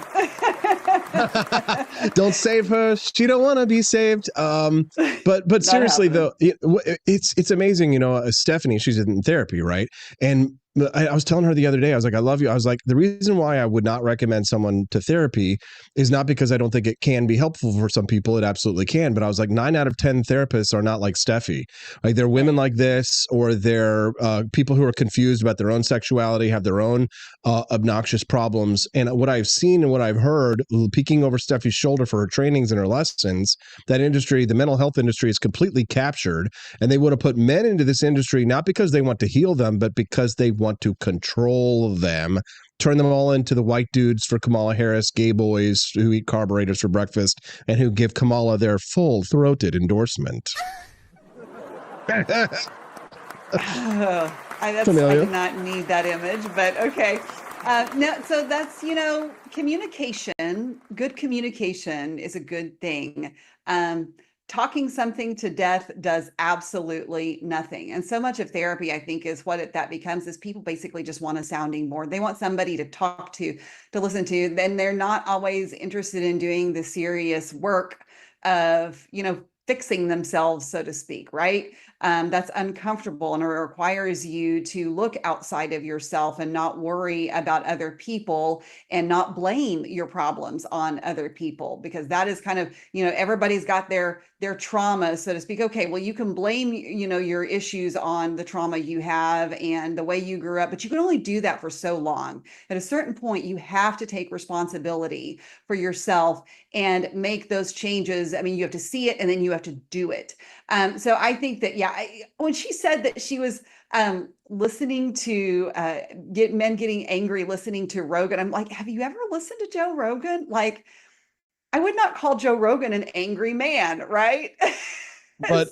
Don't save her. She don't want to be saved. But seriously though, it's amazing. You know, Stephanie, she's in therapy, right? And I was telling her the other day, I was like, I love you. I was like, the reason why I would not recommend someone to therapy is not because I don't think it can be helpful for some people. It absolutely can. But I was like, 9 out of 10 therapists are not like Steffi. Like they're women like this, or they're people who are confused about their own sexuality, have their own obnoxious problems. And what I've seen and what I've heard, peeking over Steffi's shoulder for her trainings and her lessons, that industry, the mental health industry, is completely captured. And they want to put men into this industry, not because they want to heal them, but because they want to control them, turn them all into the white dudes for Kamala Harris, gay boys who eat carburetors for breakfast, and who give Kamala their full-throated endorsement. I did not need that image, but okay. No, so that's, communication. Good communication is a good thing. Talking something to death does absolutely nothing. And so much of therapy, I think, is what that becomes is people basically just want a sounding board. They want somebody to talk to listen to. Then they're not always interested in doing the serious work of, fixing themselves, so to speak, right? That's uncomfortable, and it requires you to look outside of yourself and not worry about other people and not blame your problems on other people, because that is kind of, everybody's got their trauma, so to speak. Okay, well, you can blame, your issues on the trauma you have and the way you grew up, but you can only do that for so long. At a certain point, you have to take responsibility for yourself and make those changes. I mean, you have to see it and then you have to do it. So I think that, when she said that she was listening to men getting angry, listening to Rogan, I'm like, have you ever listened to Joe Rogan? Like, I would not call Joe Rogan an angry man, right? But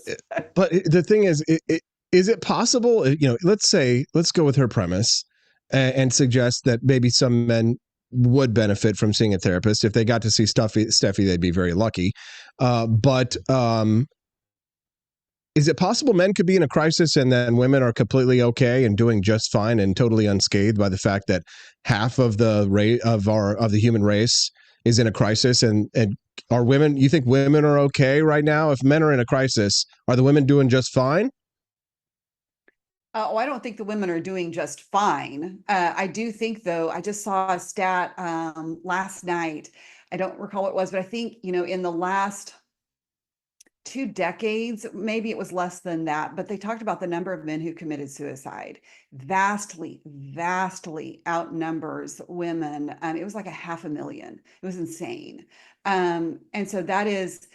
the thing is it possible, let's go with her premise and suggest that maybe some men would benefit from seeing a therapist. If they got to see Steffi, they'd be very lucky. But is it possible men could be in a crisis and then women are completely okay and doing just fine and totally unscathed by the fact that half of the of the human race is in a crisis? And are women, you think women are okay right now? If men are in a crisis, are the women doing just fine? I don't think the women are doing just fine. I do think, though, I just saw a stat last night. I don't recall what it was, but I think, in the last 2 decades, maybe it was less than that, but they talked about the number of men who committed suicide vastly outnumbers women. It was like 500,000. It was insane. And so that is,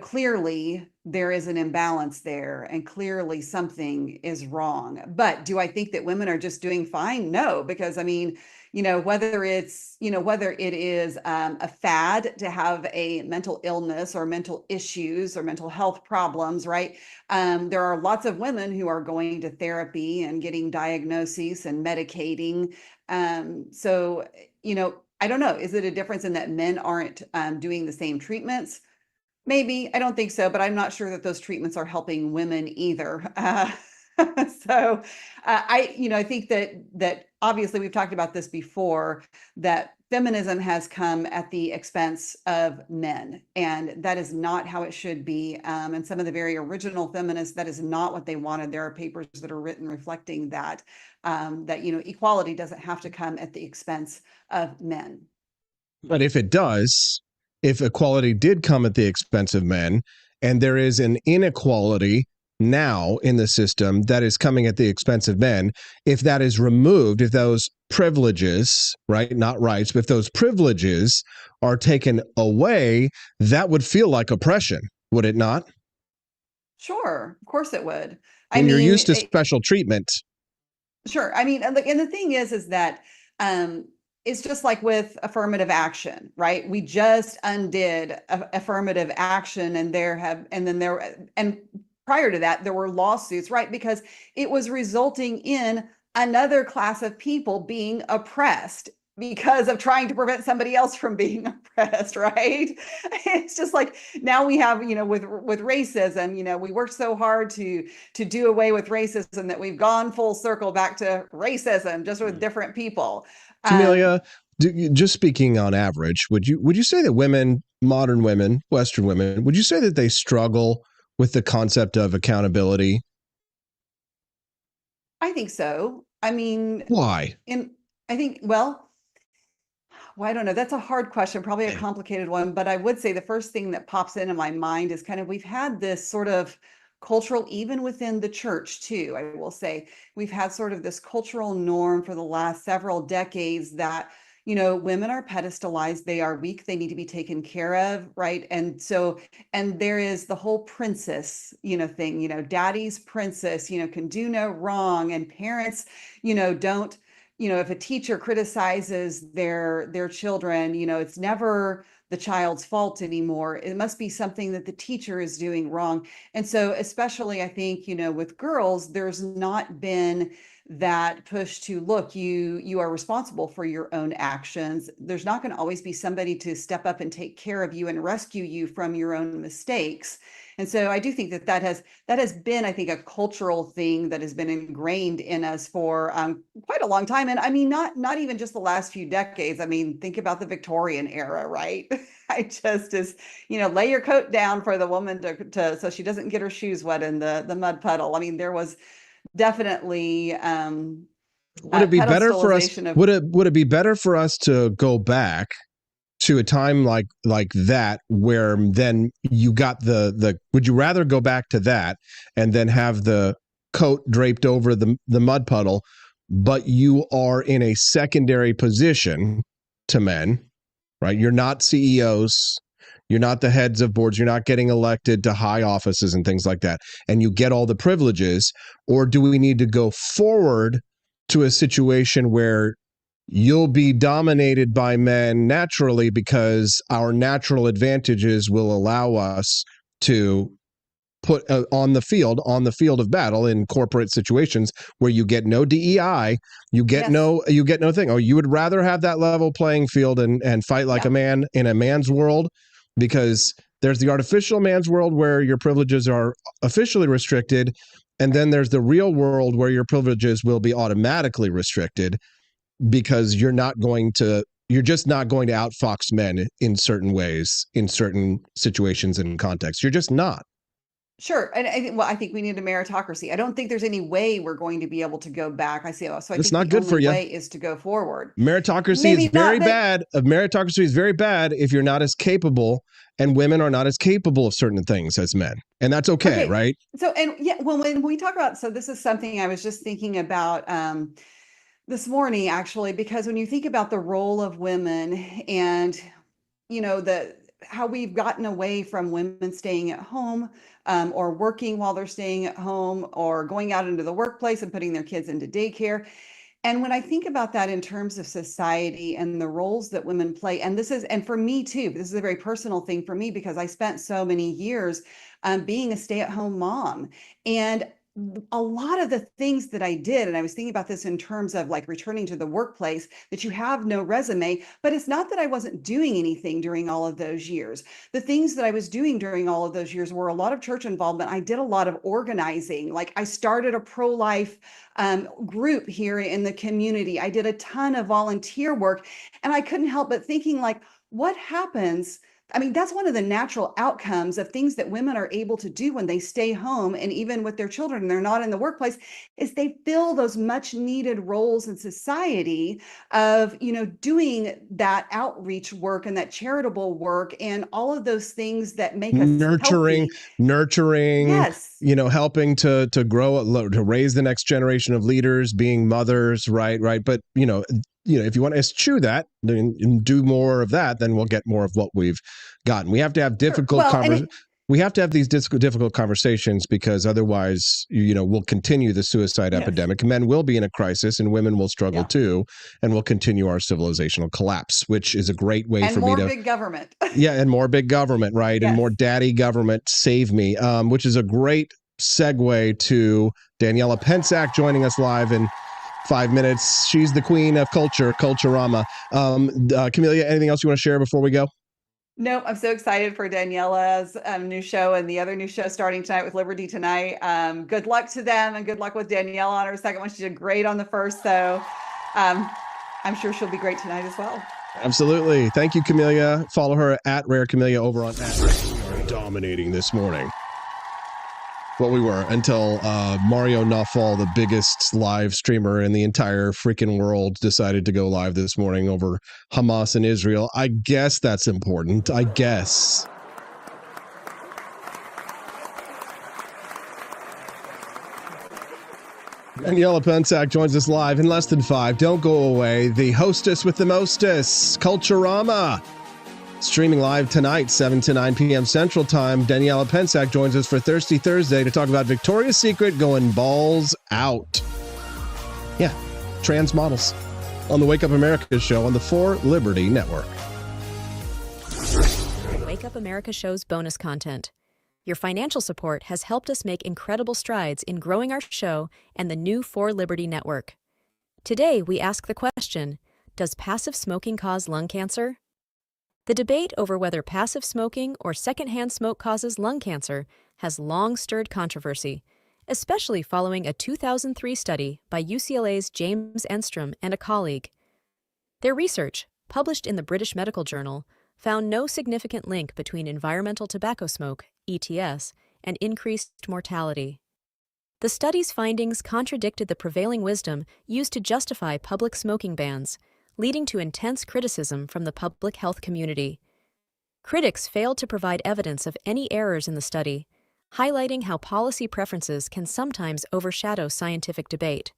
clearly there is an imbalance there, and clearly something is wrong. But do I think that women are just doing fine? No, because whether it is a fad to have a mental illness or mental issues or mental health problems, right? There are lots of women who are going to therapy and getting diagnoses and medicating. So, I don't know. Is it a difference in that men aren't doing the same treatments? Maybe. I don't think so, but I'm not sure that those treatments are helping women either. So I think that obviously we've talked about this before, that feminism has come at the expense of men, and that is not how it should be. And some of the very original feminists, that is not what they wanted. There are papers that are written reflecting that, equality doesn't have to come at the expense of men. But if it does, if equality did come at the expense of men, and there is an inequality now in the system that is coming at the expense of men, if that is removed, if those privileges, right, not rights, but if those privileges are taken away, that would feel like oppression, would it not? Sure, of course it would. I mean, you're used to special treatment. Sure. I mean, and the thing is that it's just like with affirmative action, right? We just undid affirmative action, and prior to that, there were lawsuits, right? Because it was resulting in another class of people being oppressed because of trying to prevent somebody else from being oppressed, right? It's just like now we have, with racism, we worked so hard to do away with racism that we've gone full circle back to racism, just with different people. Camelia, just speaking on average, would you say that women, modern women, Western women, would you say that they struggle with the concept of accountability? I think so. I mean, why? I don't know. That's a hard question, probably a complicated one, but I would say the first thing that pops into my mind is kind of, we've had this sort of cultural, even within the church too, I will say, we've had sort of this cultural norm for the last several decades that, women are pedestalized, they are weak, they need to be taken care of, right? And there is the whole princess, thing, daddy's princess, can do no wrong, and parents, don't, if a teacher criticizes their children, it's never the child's fault anymore. It must be something that the teacher is doing wrong. And so especially, I think, with girls, there's not been that push to look, you are responsible for your own actions. There's not going to always be somebody to step up and take care of you and rescue you from your own mistakes. And so I do think that has been, I think, a cultural thing that has been ingrained in us for quite a long time. And I mean, not even just the last few decades. I mean, think about the Victorian era, right? Lay your coat down for the woman to so she doesn't get her shoes wet in the mud puddle. I mean, there was definitely would it be better for us? Would it be better for us to go back to a time like that, where then you got the would you rather go back to that and then have the coat draped over the mud puddle, but you are in a secondary position to men, right? You're not CEOs, you're not the heads of boards, you're not getting elected to high offices and things like that, and you get all the privileges? Or do we need to go forward to a situation where you'll be dominated by men naturally because our natural advantages will allow us to put on the field of battle in corporate situations where you get no DEI, you get no thing. Oh, you would rather have that level playing field and fight like a man in a man's world, because there's the artificial man's world where your privileges are officially restricted, and then there's the real world where your privileges will be automatically restricted because you're just not going to outfox men in certain ways, in certain situations and contexts. You're just not. Sure. And I think we need a meritocracy. I don't think there's any way we're going to be able to go back. So I It's think not the good for only you. way is to go forward. Meritocracy is very bad. Meritocracy is very bad if you're not as capable, and women are not as capable of certain things as men. And that's okay, right? So, and yeah, well, when we talk about, so this is something I was just thinking about this morning, actually, because when you think about the role of women and, how we've gotten away from women staying at home or working while they're staying at home or going out into the workplace and putting their kids into daycare. And when I think about that in terms of society and the roles that women play, and for me too, this is a very personal thing for me because I spent so many years being a stay-at-home mom. And a lot of the things that I did, and I was thinking about this in terms of like returning to the workplace, that you have no resume, but it's not that I wasn't doing anything during all of those years. The things that I was doing during all of those years were a lot of church involvement. I did a lot of organizing. Like I started a pro-life group here in the community. I did a ton of volunteer work, and I couldn't help but thinking like, what happens? I mean, that's one of the natural outcomes of things that women are able to do when they stay home and even with their children and they're not in the workplace, is they fill those much needed roles in society of, doing that outreach work and that charitable work and all of those things that make us nurturing, yes. Helping to grow, to raise the next generation of leaders, being mothers, right. But, if you want to eschew that and do more of that, then we'll get more of what we've gotten. We have to have difficult we have to have these difficult conversations because otherwise, we'll continue the suicide epidemic. Men will be in a crisis and women will struggle too, and we'll continue our civilizational collapse, which is a great way for me to— big government. and more big government, right? And more daddy government, save me, which is a great segue to Daniela Pensack joining us live in 5 minutes. She's the queen of culture, Culturama. Camelia, anything else you want to share before we go? No, I'm so excited for Daniela's new show and the other new show starting tonight with Liberty Tonight. Good luck to them and good luck with Daniela on her second one. She did great on the first, so I'm sure she'll be great tonight as well. Absolutely. Thank you, Camelia. Follow her at Rare Camelia over on @ We are dominating this morning. Well, we were until Mario Nawfal, the biggest live streamer in the entire freaking world, decided to go live this morning over Hamas and Israel. I guess that's important. I guess. Daniela Pensack joins us live in less than 5. Don't go away. The hostess with the mostess, Culturama. Streaming live tonight, 7 to 9 p.m. Central Time. Daniela Pensack joins us for Thirsty Thursday to talk about Victoria's Secret going balls out. Yeah, trans models. On the Wake Up America show on the 4 Liberty Network. Wake Up America show's bonus content. Your financial support has helped us make incredible strides in growing our show and the new 4 Liberty Network. Today, we ask the question, does passive smoking cause lung cancer? The debate over whether passive smoking or secondhand smoke causes lung cancer has long stirred controversy, especially following a 2003 study by UCLA's James Enstrom and a colleague. Their research, published in the British Medical Journal, found no significant link between environmental tobacco smoke, ETS, and increased mortality. The study's findings contradicted the prevailing wisdom used to justify public smoking bans, leading to intense criticism from the public health community. Critics failed to provide evidence of any errors in the study, highlighting how policy preferences can sometimes overshadow scientific debate.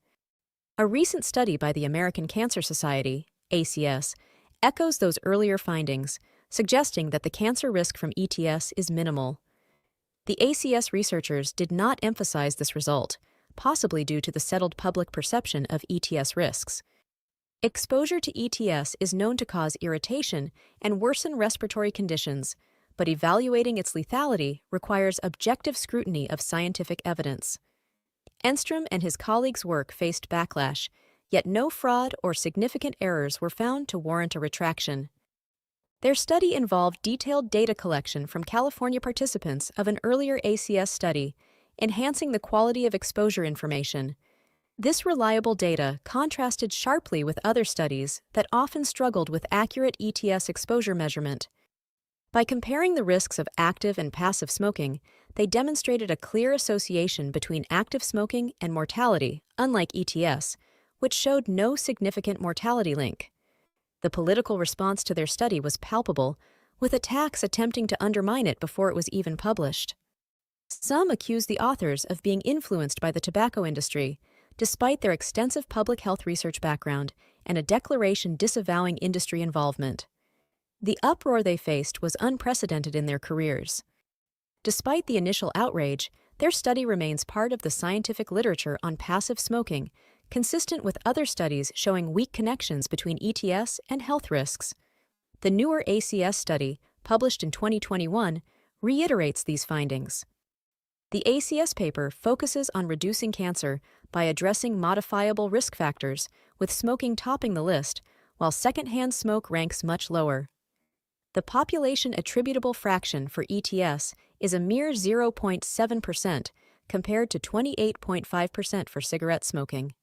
A recent study by the American Cancer Society, ACS, echoes those earlier findings, suggesting that the cancer risk from ETS is minimal. The ACS researchers did not emphasize this result, possibly due to the settled public perception of ETS risks. Exposure to ETS is known to cause irritation and worsen respiratory conditions, but evaluating its lethality requires objective scrutiny of scientific evidence. Enstrom and his colleagues' work faced backlash, yet no fraud or significant errors were found to warrant a retraction. Their study involved detailed data collection from California participants of an earlier ACS study, enhancing the quality of exposure information. This reliable data contrasted sharply with other studies that often struggled with accurate ETS exposure measurement. By comparing the risks of active and passive smoking, they demonstrated a clear association between active smoking and mortality, unlike ETS, which showed no significant mortality link. The political response to their study was palpable, with attacks attempting to undermine it before it was even published. Some accused the authors of being influenced by the tobacco industry, despite their extensive public health research background and a declaration disavowing industry involvement. The uproar they faced was unprecedented in their careers. Despite the initial outrage, their study remains part of the scientific literature on passive smoking, consistent with other studies showing weak connections between ETS and health risks. The newer ACS study, published in 2021, reiterates these findings. The ACS paper focuses on reducing cancer by addressing modifiable risk factors, with smoking topping the list, while secondhand smoke ranks much lower. The population attributable fraction for ETS is a mere 0.7% compared to 28.5% for cigarette smoking.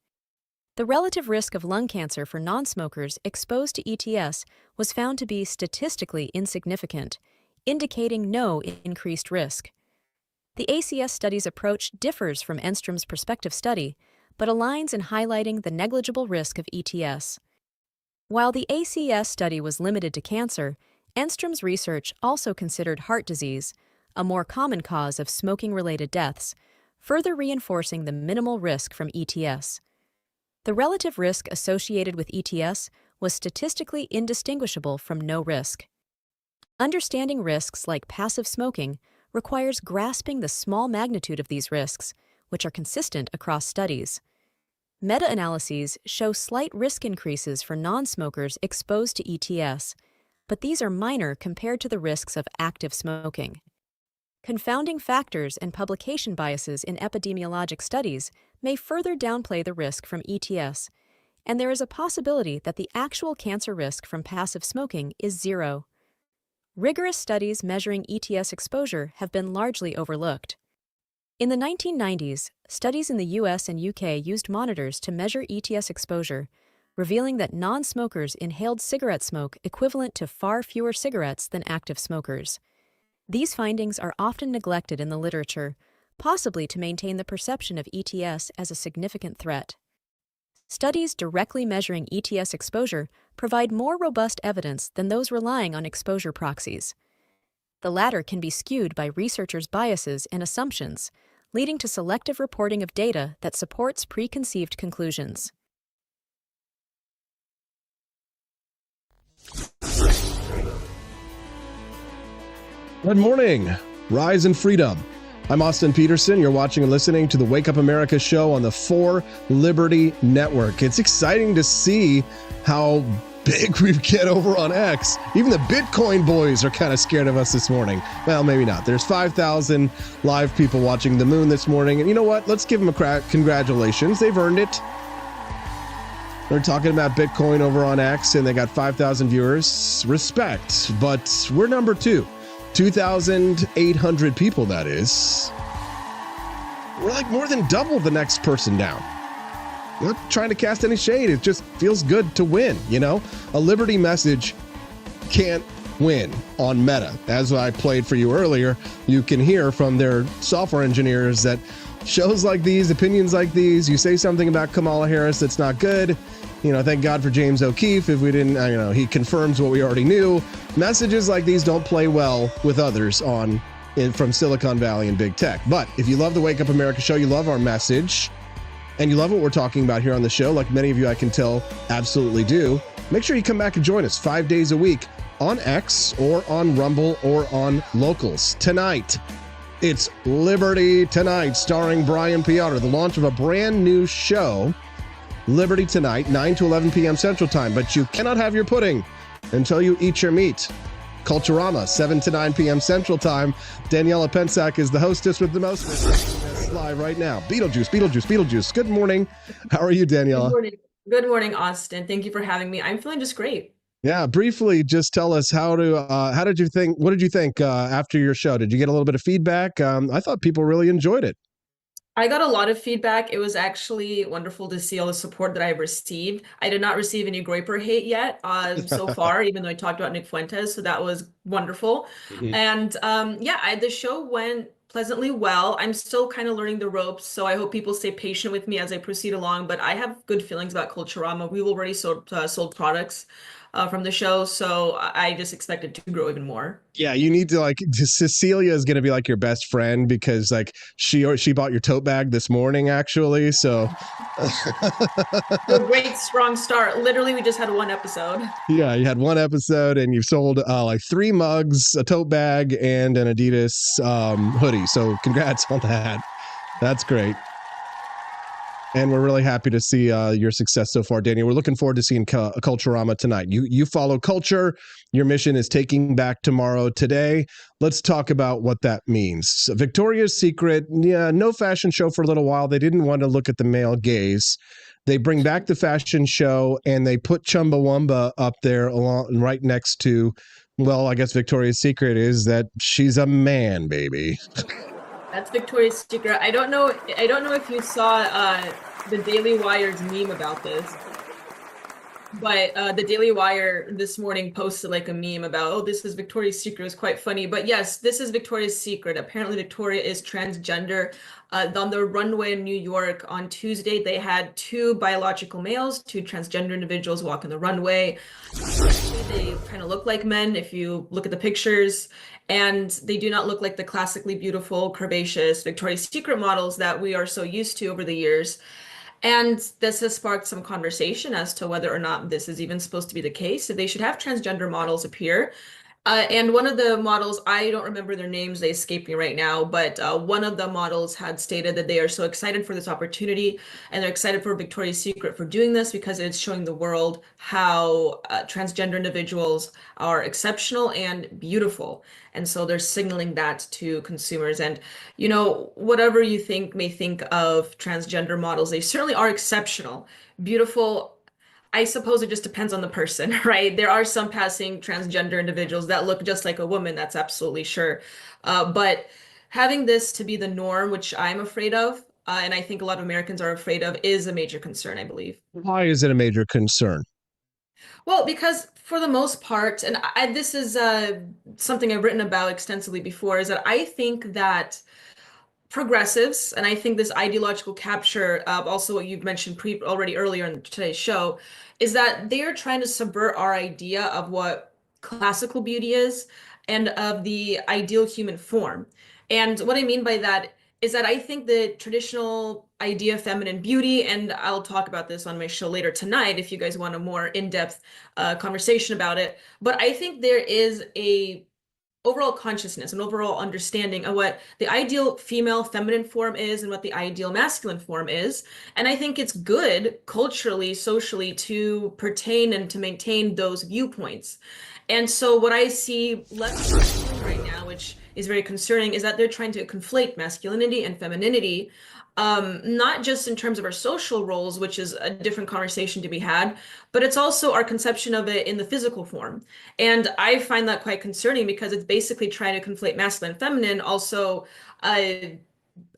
The relative risk of lung cancer for non-smokers exposed to ETS was found to be statistically insignificant, indicating no increased risk. The ACS study's approach differs from Enstrom's prospective study, but aligns in highlighting the negligible risk of ETS. While the ACS study was limited to cancer, Enstrom's research also considered heart disease, a more common cause of smoking-related deaths, further reinforcing the minimal risk from ETS. The relative risk associated with ETS was statistically indistinguishable from no risk. Understanding risks like passive smoking requires grasping the small magnitude of these risks, which are consistent across studies. Meta-analyses show slight risk increases for non-smokers exposed to ETS, but these are minor compared to the risks of active smoking. Confounding factors and publication biases in epidemiologic studies may further downplay the risk from ETS, and there is a possibility that the actual cancer risk from passive smoking is zero. Rigorous studies measuring ETS exposure have been largely overlooked. In the 1990s, studies in the US and UK used monitors to measure ETS exposure, revealing that non-smokers inhaled cigarette smoke equivalent to far fewer cigarettes than active smokers. These findings are often neglected in the literature, possibly to maintain the perception of ETS as a significant threat. Studies directly measuring ETS exposure provide more robust evidence than those relying on exposure proxies. The latter can be skewed by researchers' biases and assumptions, leading to selective reporting of data that supports preconceived conclusions. Good morning. Rise in freedom. I'm Austin Peterson. You're watching and listening to the Wake Up America show on the 4 Liberty Network. It's exciting to see how big we get over on X. Even the Bitcoin boys are kind of scared of us this morning. Well, maybe not. There's 5,000 live people watching the moon this morning. And you know what? Let's give them a congratulations. They've earned it. They're talking about Bitcoin over on X, and they got 5,000 viewers. Respect. But we're number 2. 2,800 people, that is. We're like more than double the next person down. I'm not trying to cast any shade. It just feels good to win, you know? A liberty message can't win on Meta. As I played for you earlier, you can hear from their software engineers that shows like these, opinions like these, you say something about Kamala Harris that's not good. You know, thank God for James O'Keefe. If we didn't, he confirms what we already knew. Messages like these don't play well with others from Silicon Valley and big tech. But if you love the Wake Up America show, you love our message, and you love what we're talking about here on the show, like many of you I can tell absolutely do, make sure you come back and join us 5 days a week on X or on Rumble or on Locals. Tonight, it's Liberty Tonight, starring Brian Piotr, the launch of a brand new show, Liberty Tonight, 9 to 11 p.m. Central Time. But you cannot have your pudding until you eat your meat. Culturama, 7 to 9 p.m. Central Time. Daniela Pensack is the hostess with the most. Live right now. Beetlejuice. Good morning. How are you, Daniela? Good morning, Austin. Thank you for having me. I'm feeling just great. Yeah, briefly, just tell us what did you think after your show? Did you get a little bit of feedback? I thought people really enjoyed it. I got a lot of feedback. It was actually wonderful to see all the support that I've received. I did not receive any Groyper hate yet so far, even though I talked about Nick Fuentes, so that was wonderful. Mm-hmm. And the show went pleasantly well. I'm still kind of learning the ropes, so I hope people stay patient with me as I proceed along, but I have good feelings about Culturama. We've already sold products from the show, so I just expect it to grow even more. Yeah, you need to Cecilia is going to be like your best friend because she bought your tote bag this morning actually. So a great strong start. Literally, we just had one episode. Yeah, you had one episode and you've sold 3 mugs, a tote bag, and an Adidas hoodie. So congrats on that. That's great. And we're really happy to see your success so far, Danny. We're looking forward to seeing Culturama tonight. You follow culture. Your mission is taking back tomorrow today. Let's talk about what that means. Victoria's Secret, no fashion show for a little while. They didn't want to look at the male gaze. They bring back the fashion show, and they put Chumbawamba up there right next to, well, I guess Victoria's Secret is that she's a man, baby. That's Victoria's Secret. I don't know if you saw the Daily Wire's meme about this, but the Daily Wire this morning posted a meme about, oh, this is Victoria's Secret. It was quite funny. But yes, this is Victoria's Secret. Apparently Victoria is transgender. On the runway in New York on Tuesday, they had 2 biological males, 2 transgender individuals walking the runway. They kind of look like men if you look at the pictures. And they do not look like the classically beautiful, curvaceous Victoria's Secret models that we are so used to over the years. And this has sparked some conversation as to whether or not this is even supposed to be the case, if they should have transgender models appear. And one of the models, I don't remember their names, they escape me right now, but one of the models had stated that they are so excited for this opportunity and they're excited for Victoria's Secret for doing this because it's showing the world how transgender individuals are exceptional and beautiful. And so they're signaling that to consumers. And, whatever you may think of transgender models, they certainly are exceptional, beautiful. I suppose it just depends on the person, right? There are some passing transgender individuals that look just like a woman, that's absolutely sure. But having this to be the norm, which I'm afraid of, and I think a lot of Americans are afraid of, is a major concern, I believe. Why is it a major concern? Well, because for the most part, and this is something I've written about extensively before, is that I think that progressives, and I think this ideological capture, also what you've mentioned already earlier in today's show, is that they are trying to subvert our idea of what classical beauty is and of the ideal human form. And what I mean by that is that I think the traditional idea of feminine beauty, and I'll talk about this on my show later tonight if you guys want a more in-depth conversation about it, but I think there is a overall consciousness and overall understanding of what the ideal female feminine form is and what the ideal masculine form is. And I think it's good culturally, socially to pertain and to maintain those viewpoints. And so what I see left right now, which is very concerning, is that they're trying to conflate masculinity and femininity, not just in terms of our social roles, which is a different conversation to be had, but it's also our conception of it in the physical form. And I find that quite concerning because it's basically trying to conflate masculine and feminine, also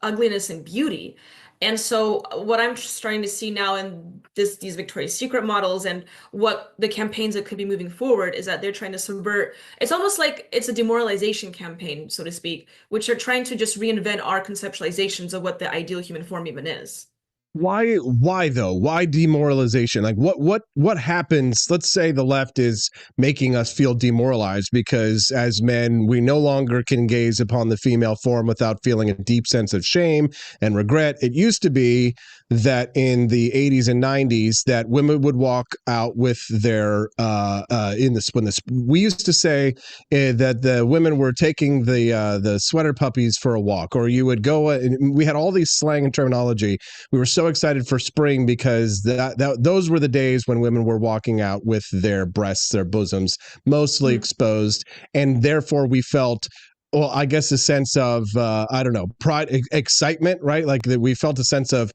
ugliness and beauty. And so what I'm starting to see now in these Victoria's Secret models and what the campaigns that could be moving forward is that they're trying to subvert. It's almost like it's a demoralization campaign, so to speak, which are trying to just reinvent our conceptualizations of what the ideal human form even is. Why though? Why demoralization? Like what happens? Let's say the left is making us feel demoralized because as men, we no longer can gaze upon the female form without feeling a deep sense of shame and regret. It used to be that in the 80s and 90s that women would walk out with their we used to say that the women were taking the sweater puppies for a walk, or you would go and we had all these slang and terminology. We were so excited for spring because those were the days when women were walking out with their breasts, their bosoms mostly exposed, and therefore we felt Well, I guess a sense of I don't know, pride, excitement, right? Like that we felt a sense of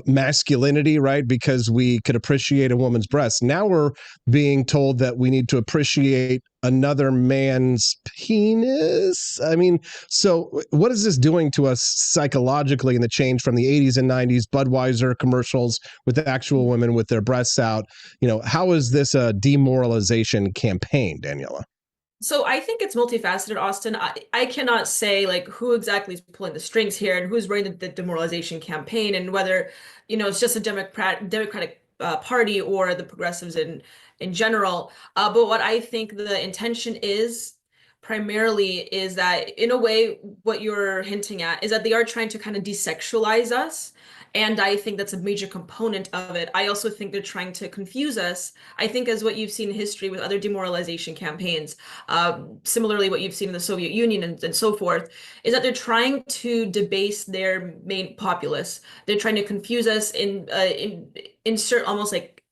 masculinity, right? Because we could appreciate a woman's breast. Now we're being told that we need to appreciate another man's penis. I mean, so what is this doing to us psychologically in the change from the 80s and 90s Budweiser commercials with the actual women with their breasts out? How is this a demoralization campaign, Daniela? So I think it's multifaceted, Austin. I cannot say like who exactly is pulling the strings here and who's running the demoralization campaign and whether, it's just a Democratic Party or the progressives in general. But what I think the intention is primarily is that in a way, what you're hinting at is that they are trying to kind of desexualize us. And I think that's a major component of it. I also think they're trying to confuse us. I think as what you've seen in history with other demoralization campaigns, similarly what you've seen in the Soviet Union and so forth, is that they're trying to debase their main populace. They're trying to confuse us in insert almost like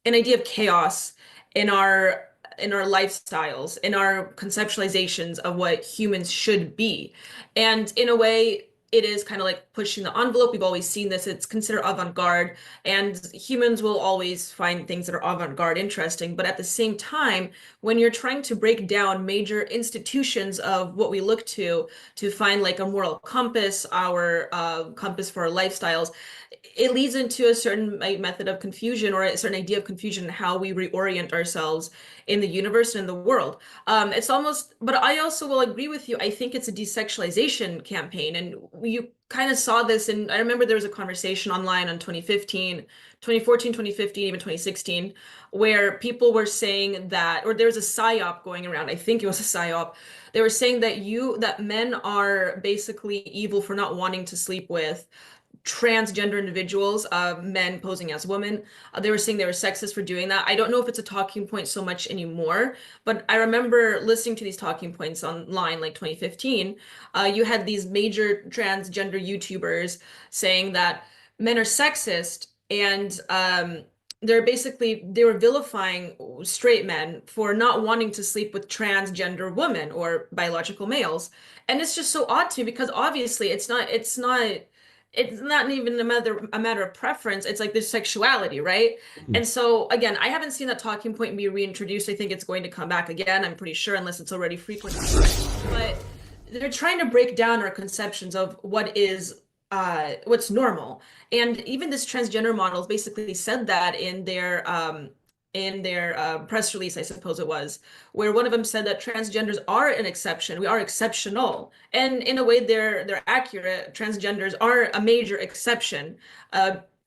an idea of chaos in our lifestyles, in our conceptualizations of what humans should be. And in a way, it is kind of like pushing the envelope. We've always seen this. It's considered avant-garde, and humans will always find things that are avant-garde interesting. But at the same time, when you're trying to break down major institutions of what we look to find like a moral compass, our compass for our lifestyles, it leads into a certain method of confusion or a certain idea of confusion in how we reorient ourselves in the universe and in the world. It's almost, but I also will agree with you. I think it's a desexualization campaign. And you kind of saw this. And I remember there was a conversation online on 2014, 2015, even 2016, where people were saying that, or there was a psyop going around. I think it was a psyop. They were saying that men are basically evil for not wanting to sleep with transgender individuals, men posing as women. They were saying they were sexist for doing that. I don't know if it's a talking point so much anymore, but I remember listening to these talking points online like 2015. You had these major transgender YouTubers saying that men are sexist and they were vilifying straight men for not wanting to sleep with transgender women or biological males. And it's just so odd to me because obviously it's not even a matter of preference. It's like this sexuality, right? And so again, I haven't seen that talking point be reintroduced. I think it's going to come back again, I'm pretty sure, unless it's already frequent. But they're trying to break down our conceptions of what's normal. And even this transgender models basically said that in their press release, I suppose it was, where one of them said that transgenders are an exception. We are exceptional. And in a way, they're accurate. Transgenders are a major exception.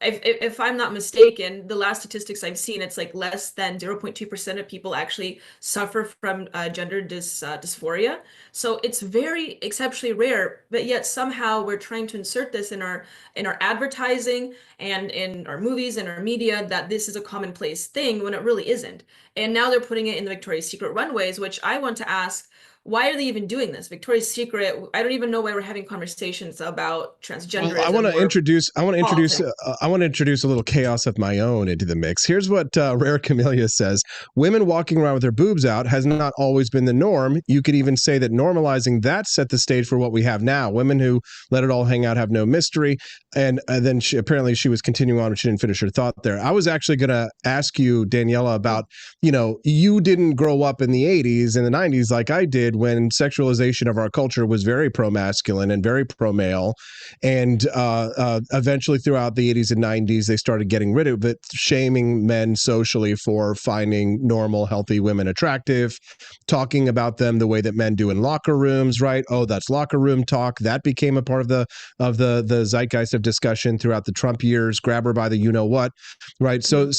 If I'm not mistaken, the last statistics I've seen, it's like less than 0.2% of people actually suffer from gender dysphoria. So it's very exceptionally rare, but yet somehow we're trying to insert this in our advertising and in our movies and our media that this is a commonplace thing when it really isn't. And now they're putting it in the Victoria's Secret runways, which I want to ask, why are they even doing this? Victoria's Secret, I don't even know why we're having conversations about transgenderism. Well, I want to introduce a little chaos of my own into the mix. Here's what Rare Camellia says. Women walking around with their boobs out has not always been the norm. You could even say that normalizing that set the stage for what we have now. Women who let it all hang out have no mystery. And then she was continuing on, but she didn't finish her thought there. I was actually going to ask you, Daniela, about, you didn't grow up in the 80s and the 90s like I did, when sexualization of our culture was very pro-masculine and very pro-male. And eventually throughout the 80s and 90s, they started getting rid of it, shaming men socially for finding normal, healthy women attractive, talking about them the way that men do in locker rooms, right? Oh, that's locker room talk. That became a part of the zeitgeist of discussion throughout the Trump years. Grab her by the you-know-what, right? So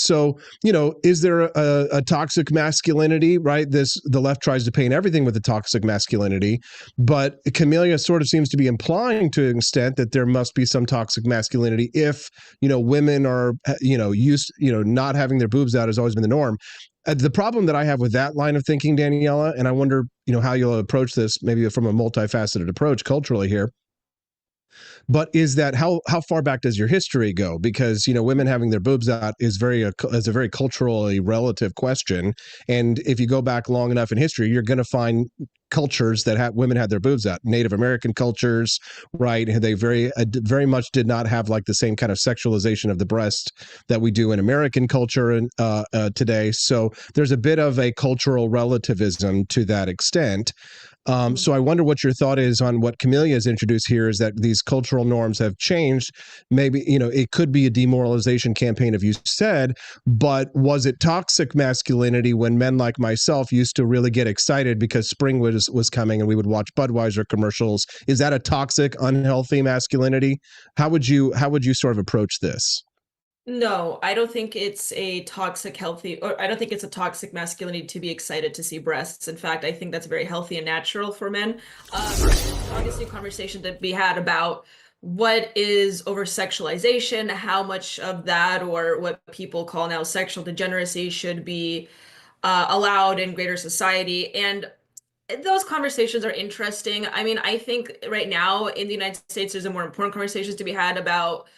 is there a toxic masculinity, right? The left tries to paint everything with a toxic masculinity, but Camellia sort of seems to be implying to an extent that there must be some toxic masculinity if women are not having their boobs out has always been the norm. The problem that I have with that line of thinking, Daniela, and I wonder how you'll approach this maybe from a multifaceted approach culturally here, But is that how far back does your history go? Because women having their boobs out is a very culturally relative question, and if you go back long enough in history, you're going to find cultures that had women had their boobs out. Native American cultures, right? They very much did not have like the same kind of sexualization of the breast that we do in American culture and today. So there's a bit of a cultural relativism to that extent. So I wonder what your thought is on what Camellia has introduced here, is that these cultural norms have changed. Maybe, it could be a demoralization campaign, if you said, but was it toxic masculinity when men like myself used to really get excited because spring was coming and we would watch Budweiser commercials? Is that a toxic, unhealthy masculinity? How would you sort of approach this? No, I don't think it's a toxic healthy, or I don't think it's a toxic masculinity to be excited to see breasts. In fact, I think that's very healthy and natural for men. Obviously, a conversation to be had about what is over sexualization, how much of that, or what people call now sexual degeneracy, should be allowed in greater society. And those conversations are interesting. I mean, I think right now in the United States, there's a more important conversations to be had about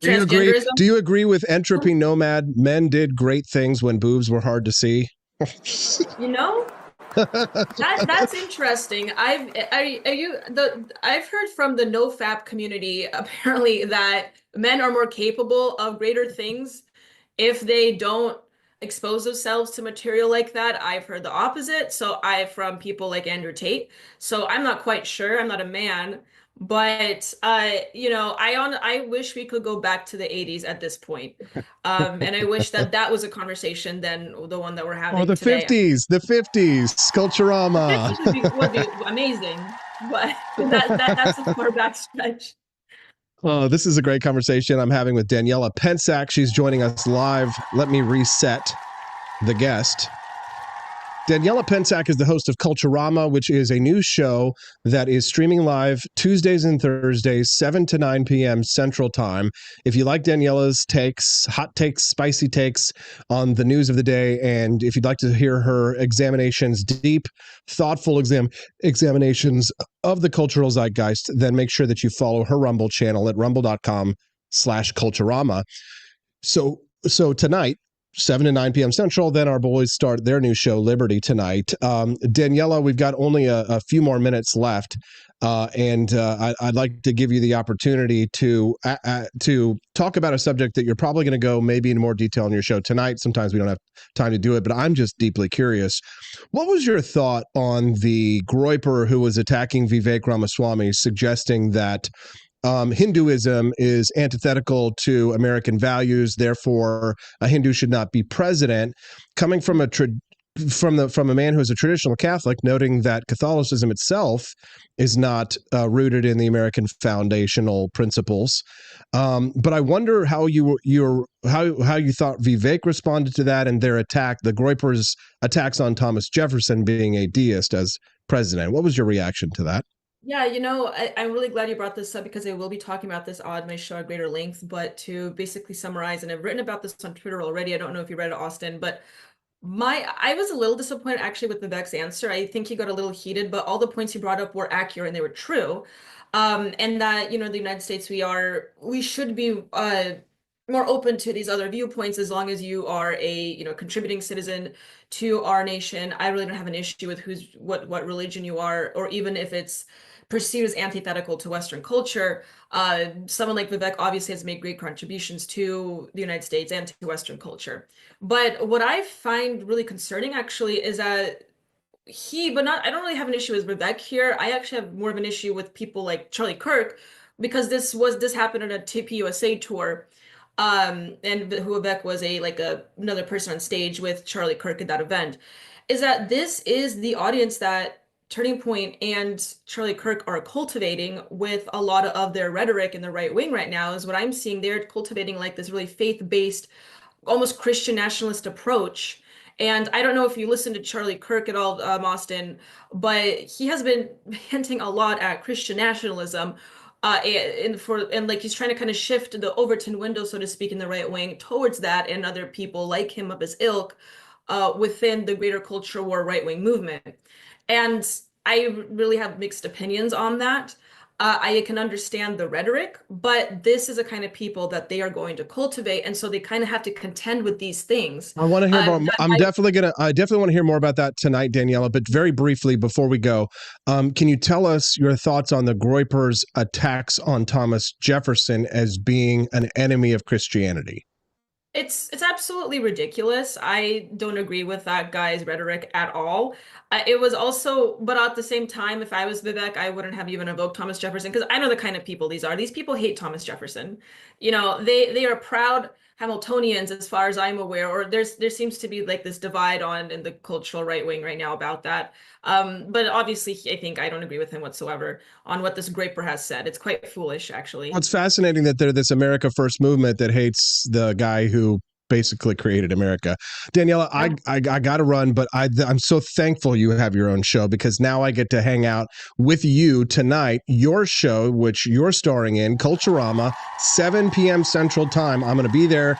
transgenderism. Do you agree with Entropy Nomad? Men did great things when boobs were hard to see. That's interesting. I've heard from the NoFap community apparently that men are more capable of greater things if they don't expose themselves to material like that. I've heard the opposite. So from people like Andrew Tate. So I'm not quite sure. I'm not a man. But I wish we could go back to the 80s at this point. And I wish that was a conversation than the one that we're having the today. 50s, Culturama. The 50s would be amazing, but that's a far back stretch. Oh, this is a great conversation I'm having with Daniela Pensack. She's joining us live. Let me reset the guest. Daniela Pensack is the host of Culturama, which is a news show that is streaming live Tuesdays and Thursdays, 7 to 9 p.m. Central Time. If you like Daniela's takes, hot takes, spicy takes on the news of the day, and if you'd like to hear her examinations, deep, thoughtful examinations of the cultural zeitgeist, then make sure that you follow her Rumble channel at rumble.com/Culturama. So tonight, 7 to 9 p.m. Central. Then our boys start their new show, Liberty, tonight. Daniela, we've got only a few more minutes left, and I'd like to give you the opportunity to talk about a subject that you're probably going to go maybe in more detail in your show tonight. Sometimes we don't have time to do it, but I'm just deeply curious. What was your thought on the Groyper who was attacking Vivek Ramaswamy, suggesting that Hinduism is antithetical to American values, therefore a Hindu should not be president, coming from a man who is a traditional Catholic, noting that Catholicism itself is not rooted in the American foundational principles. But I wonder how you thought Vivek responded to that and their attack, the Groypers' attacks on Thomas Jefferson being a deist as president. What was your reaction to that? Yeah, I'm really glad you brought this up because I will be talking about this on my show at greater length. But to basically summarize, and I've written about this on Twitter already. I don't know if you read it, Austin, but I was a little disappointed actually with Vivek's answer. I think he got a little heated, but all the points he brought up were accurate and they were true. And that, the United States, we should be more open to these other viewpoints as long as you are a contributing citizen to our nation. I really don't have an issue with what religion you are, or even if it's perceived as antithetical to Western culture. Someone like Vivek obviously has made great contributions to the United States and to Western culture. But what I find really concerning actually is that I don't really have an issue with Vivek here. I actually have more of an issue with people like Charlie Kirk, because this happened on a TPUSA tour. And Vivek was another person on stage with Charlie Kirk at that event, is that this is the audience that Turning Point and Charlie Kirk are cultivating with a lot of their rhetoric in the right wing right now. Is what I'm seeing. They're cultivating like this really faith-based, almost Christian nationalist approach. And I don't know if you listen to Charlie Kirk at all, Austin, but he has been hinting a lot at Christian nationalism. And he's trying to kind of shift the Overton window, so to speak, in the right wing towards that and other people like him of his ilk within the greater culture war right wing movement. And I really have mixed opinions on that. I can understand the rhetoric, but this is a kind of people that they are going to cultivate, and so they kind of have to contend with these things. I want to hear more. I definitely want to hear more about that tonight, Daniela. But very briefly before we go, can you tell us your thoughts on the Groypers' attacks on Thomas Jefferson as being an enemy of Christianity? It's absolutely ridiculous. I don't agree with that guy's rhetoric at all. It was also, but at the same time, if I was Vivek, I wouldn't have even invoked Thomas Jefferson because I know the kind of people these are. These people hate Thomas Jefferson. You know, they are proud Hamiltonians as far as I'm aware, or there seems to be like this divide in the cultural right wing right now about that. But obviously, I don't agree with him whatsoever on what this Groyper has said. It's quite foolish, actually. Well, it's fascinating that they're this America First movement that hates the guy who basically created America. Daniela, I got to run, but I'm so thankful you have your own show because now I get to hang out with you tonight. Your show, which you're starring in, Culturama, 7 p.m. Central Time. I'm going to be there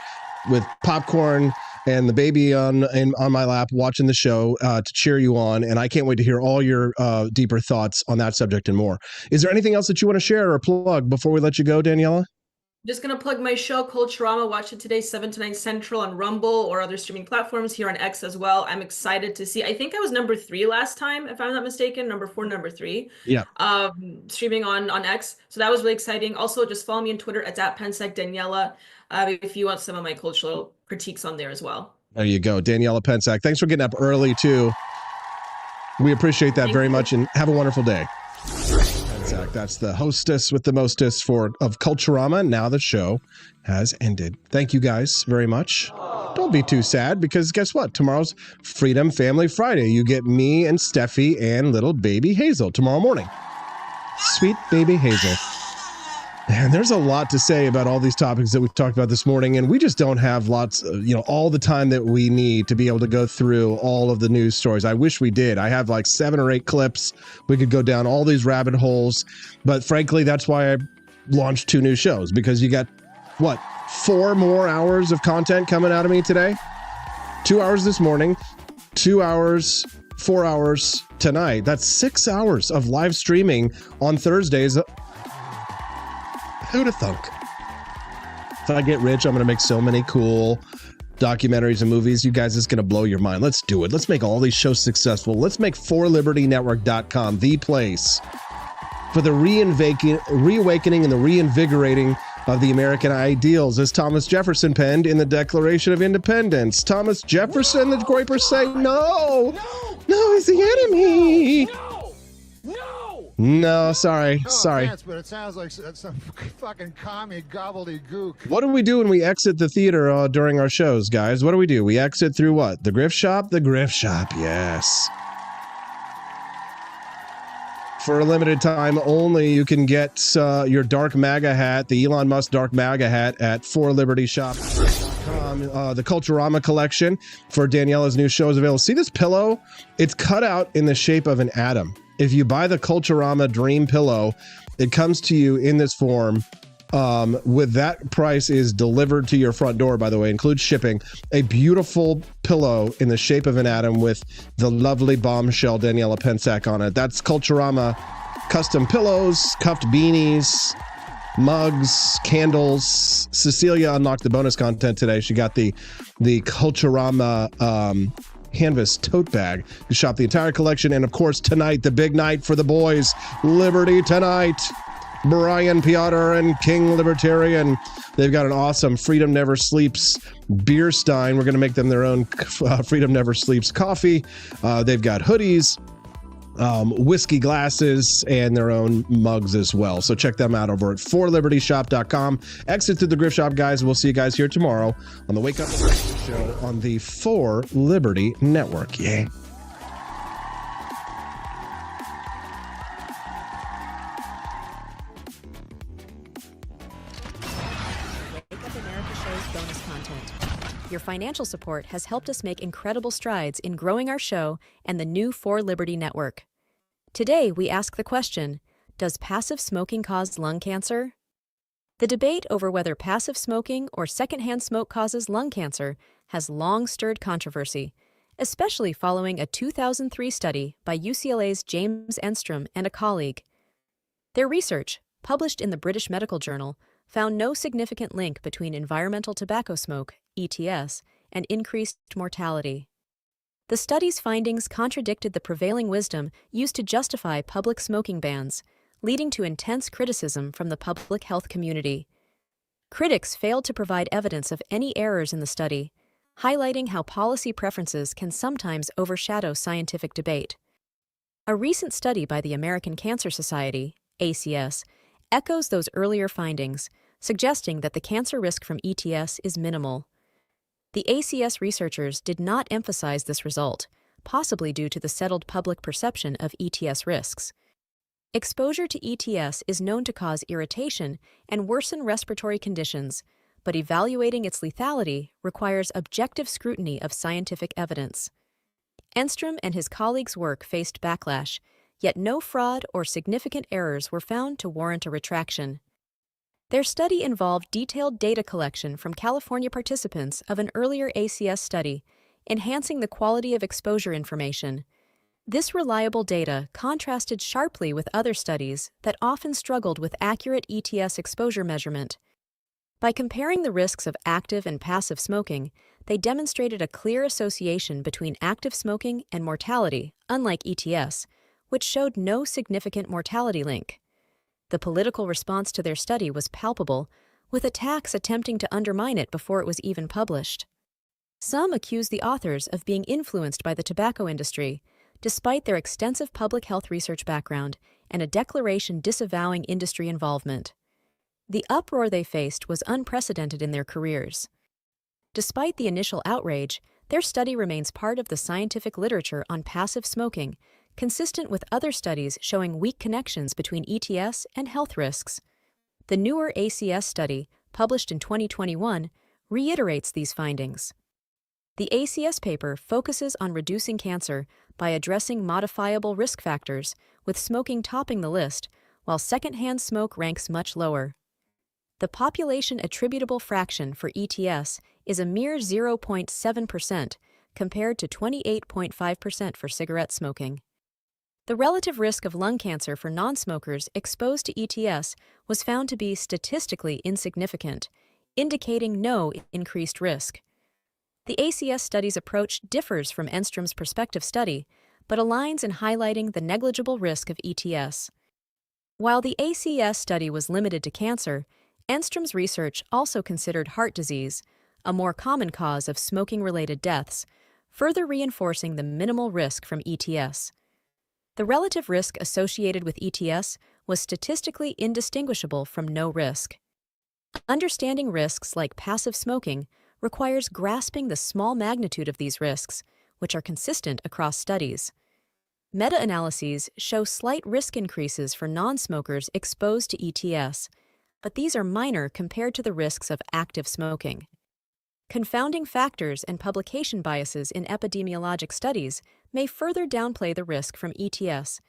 with popcorn and the baby on my lap watching the show to cheer you on. And I can't wait to hear all your deeper thoughts on that subject and more. Is there anything else that you want to share or plug before we let you go, Daniela? Just going to plug my show, Culturama. Watch it today, 7 to 9 Central on Rumble or other streaming platforms, here on X as well. I'm excited to see. I think I was number 3 last time, if I'm not mistaken. Number 4, number 3. Yeah. Streaming on X. So that was really exciting. Also, just follow me on Twitter at Pensec Daniela if you want some of my cultural critiques on there as well. There you go. Daniela Pensec. Thanks for getting up early, too. We appreciate that very much, and have a wonderful day. That's the hostess with the mostess of Culturama. Now the show has ended. Thank you guys very much. Don't be too sad because guess what? Tomorrow's Freedom Family Friday. You get me and Steffi and little baby Hazel tomorrow morning. Sweet baby Hazel. And there's a lot to say about all these topics that we've talked about this morning, and we just don't have all the time that we need to be able to go through all of the news stories. I wish we did. I have like 7 or 8 clips. We could go down all these rabbit holes, but frankly, that's why I launched 2 new shows, because you got, 4 more hours of content coming out of me today? 2 hours this morning, 2 hours, 4 hours tonight. That's 6 hours of live streaming on Thursdays. Who'd have thunk? If I get rich, I'm going to make so many cool documentaries and movies. You guys, it's going to blow your mind. Let's do it. Let's make all these shows successful. Let's make forlibernetwork.com the place for the reawakening and the reinvigorating of the American ideals, as Thomas Jefferson penned in the Declaration of Independence. Thomas Jefferson, the Groypers say, no, he's the enemy. No, sorry. Offense, but it sounds like some fucking commie gobbledygook. What do we do when we exit the theater during our shows, guys? What do? We exit through what? The Grift Shop? The Grift Shop, yes. For a limited time only, you can get your Dark MAGA hat, the Elon Musk Dark MAGA hat at forlibertyshop.com. The Culturama collection for Daniela's new show is available. See this pillow? It's cut out in the shape of an atom. If you buy the Culturama Dream Pillow, it comes to you in this form. With that price is delivered to your front door, by the way, includes shipping. A beautiful pillow in the shape of an atom with the lovely bombshell Daniela Pensec on it. That's Culturama custom pillows, cuffed beanies, mugs, candles. Cecilia unlocked the bonus content today. She got the Culturama canvas tote bag. You shop the entire collection. And of course, tonight, the big night for the boys, Liberty Tonight. Brian Piotr and King Libertarian. They've got an awesome Freedom Never Sleeps beer stein. We're going to make them their own Freedom Never Sleeps coffee. They've got hoodies, whiskey glasses, and their own mugs as well. So check them out over at forlibertyshop.com. Exit through the Grift Shop, guys. We'll see you guys here tomorrow on the Wake Up Show on the For Liberty Network. Yay. Your financial support has helped us make incredible strides in growing our show and the new For Liberty Network. Today, we ask the question, does passive smoking cause lung cancer? The debate over whether passive smoking or secondhand smoke causes lung cancer has long stirred controversy, especially following a 2003 study by UCLA's James Enstrom and a colleague. Their research, published in the British Medical Journal, found no significant link between environmental tobacco smoke, ETS, and increased mortality. The study's findings contradicted the prevailing wisdom used to justify public smoking bans, leading to intense criticism from the public health community. Critics failed to provide evidence of any errors in the study, highlighting how policy preferences can sometimes overshadow scientific debate. A recent study by the American Cancer Society, ACS, echoes those earlier findings, suggesting that the cancer risk from ETS is minimal. The ACS researchers did not emphasize this result, possibly due to the settled public perception of ETS risks. Exposure to ETS is known to cause irritation and worsen respiratory conditions, but evaluating its lethality requires objective scrutiny of scientific evidence. Enstrom and his colleagues' work faced backlash, yet no fraud or significant errors were found to warrant a retraction. Their study involved detailed data collection from California participants of an earlier ACS study, enhancing the quality of exposure information. This reliable data contrasted sharply with other studies that often struggled with accurate ETS exposure measurement. By comparing the risks of active and passive smoking, they demonstrated a clear association between active smoking and mortality, unlike ETS, which showed no significant mortality link. The political response to their study was palpable, with attacks attempting to undermine it before it was even published. Some accused the authors of being influenced by the tobacco industry, despite their extensive public health research background and a declaration disavowing industry involvement. The uproar they faced was unprecedented in their careers. Despite the initial outrage, their study remains part of the scientific literature on passive smoking, consistent with other studies showing weak connections between ETS and health risks. The newer ACS study, published in 2021, reiterates these findings. The ACS paper focuses on reducing cancer by addressing modifiable risk factors, with smoking topping the list, while secondhand smoke ranks much lower. The population attributable fraction for ETS is a mere 0.7%, compared to 28.5% for cigarette smoking. The relative risk of lung cancer for non-smokers exposed to ETS was found to be statistically insignificant, indicating no increased risk. The ACS study's approach differs from Enstrom's prospective study, but aligns in highlighting the negligible risk of ETS. While the ACS study was limited to cancer, Enstrom's research also considered heart disease, a more common cause of smoking-related deaths, further reinforcing the minimal risk from ETS. The relative risk associated with ETS was statistically indistinguishable from no risk. Understanding risks like passive smoking requires grasping the small magnitude of these risks, which are consistent across studies. Meta-analyses show slight risk increases for non-smokers exposed to ETS, but these are minor compared to the risks of active smoking. Confounding factors and publication biases in epidemiologic studies may further downplay the risk from ETS,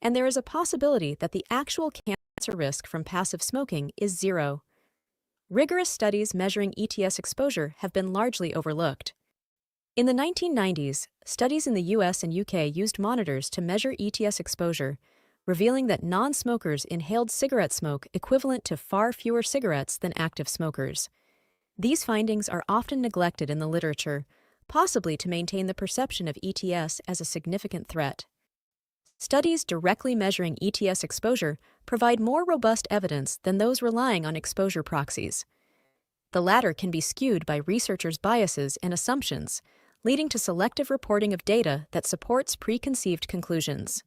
and there is a possibility that the actual cancer risk from passive smoking is zero. Rigorous studies measuring ETS exposure have been largely overlooked. In the 1990s, studies in the US and UK used monitors to measure ETS exposure, revealing that non-smokers inhaled cigarette smoke equivalent to far fewer cigarettes than active smokers. These findings are often neglected in the literature, possibly to maintain the perception of ETS as a significant threat. Studies directly measuring ETS exposure provide more robust evidence than those relying on exposure proxies. The latter can be skewed by researchers' biases and assumptions, leading to selective reporting of data that supports preconceived conclusions.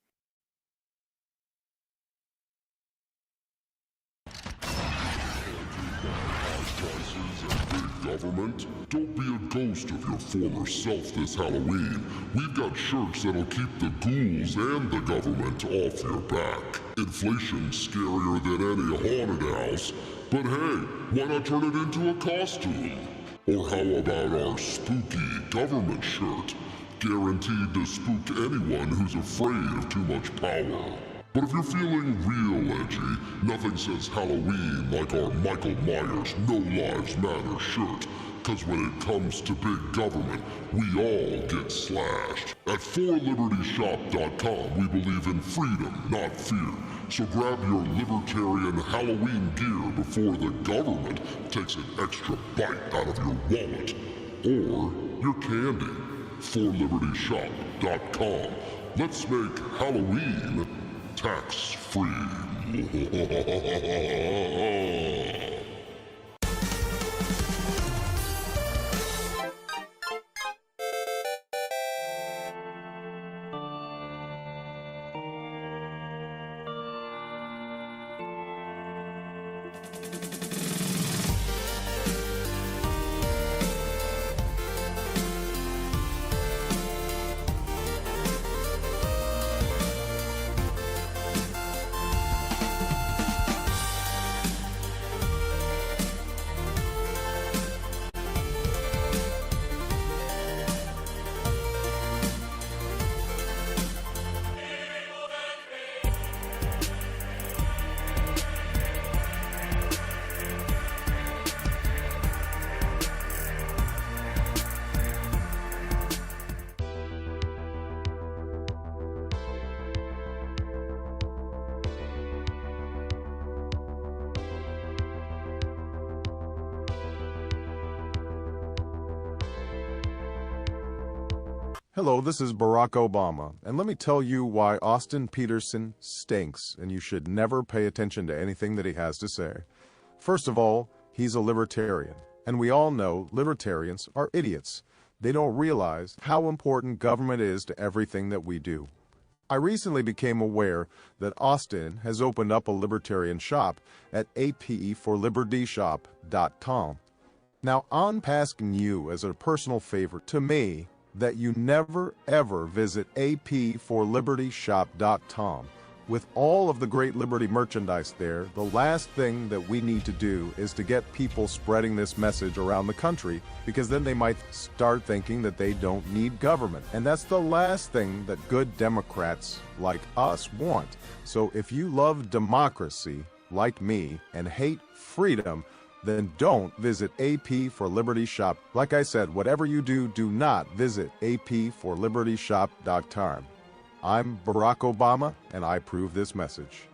Government, don't be a ghost of your former self this Halloween. We've got shirts that'll keep the ghouls and the government off your back. Inflation's scarier than any haunted house, but hey, why not turn it into a costume? Or how about our spooky government shirt? Guaranteed to spook anyone who's afraid of too much power. But if you're feeling real edgy, nothing says Halloween like our Michael Myers No Lives Matter shirt. Cause when it comes to big government, we all get slashed. At 4libertyshop.com, we believe in freedom, not fear. So grab your libertarian Halloween gear before the government takes an extra bite out of your wallet. Or your candy. 4libertyshop.com. Let's make Halloween tax-free. Hello, this is Barack Obama, and let me tell you why Austin Peterson stinks, and you should never pay attention to anything that he has to say. First of all, he's a libertarian, and we all know libertarians are idiots. They don't realize how important government is to everything that we do. I recently became aware that Austin has opened up a libertarian shop at apeforlibertyshop.com. Now, I'm asking you as a personal favor to me that you never ever visit apeforlibertyshop.com. With all of the great Liberty merchandise there, the last thing that we need to do is to get people spreading this message around the country, because then they might start thinking that they don't need government. And that's the last thing that good Democrats like us want. So if you love democracy, like me, and hate freedom, then don't visit AP for Liberty Shop. Like I said, whatever you do, do not visit aporlibertyshop.com. I'm Barack Obama, and I approve this message.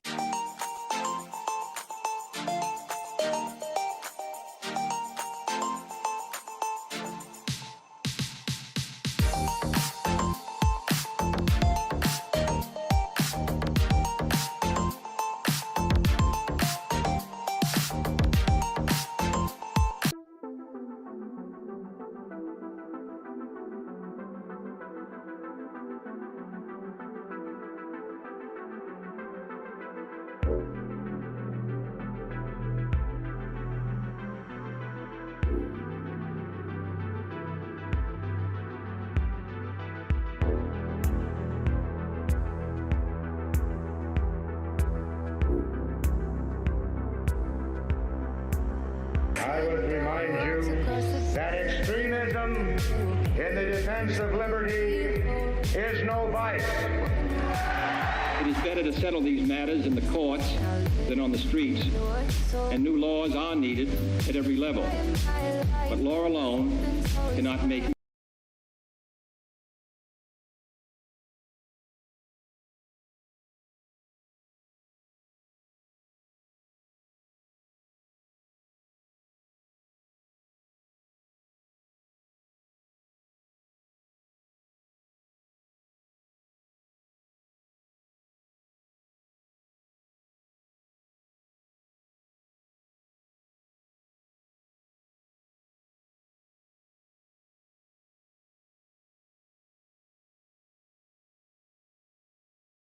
I would remind you that extremism in the defense of liberty is no vice. It is better to settle these matters in the courts than on the streets, and new laws are needed at every level. But law alone cannot make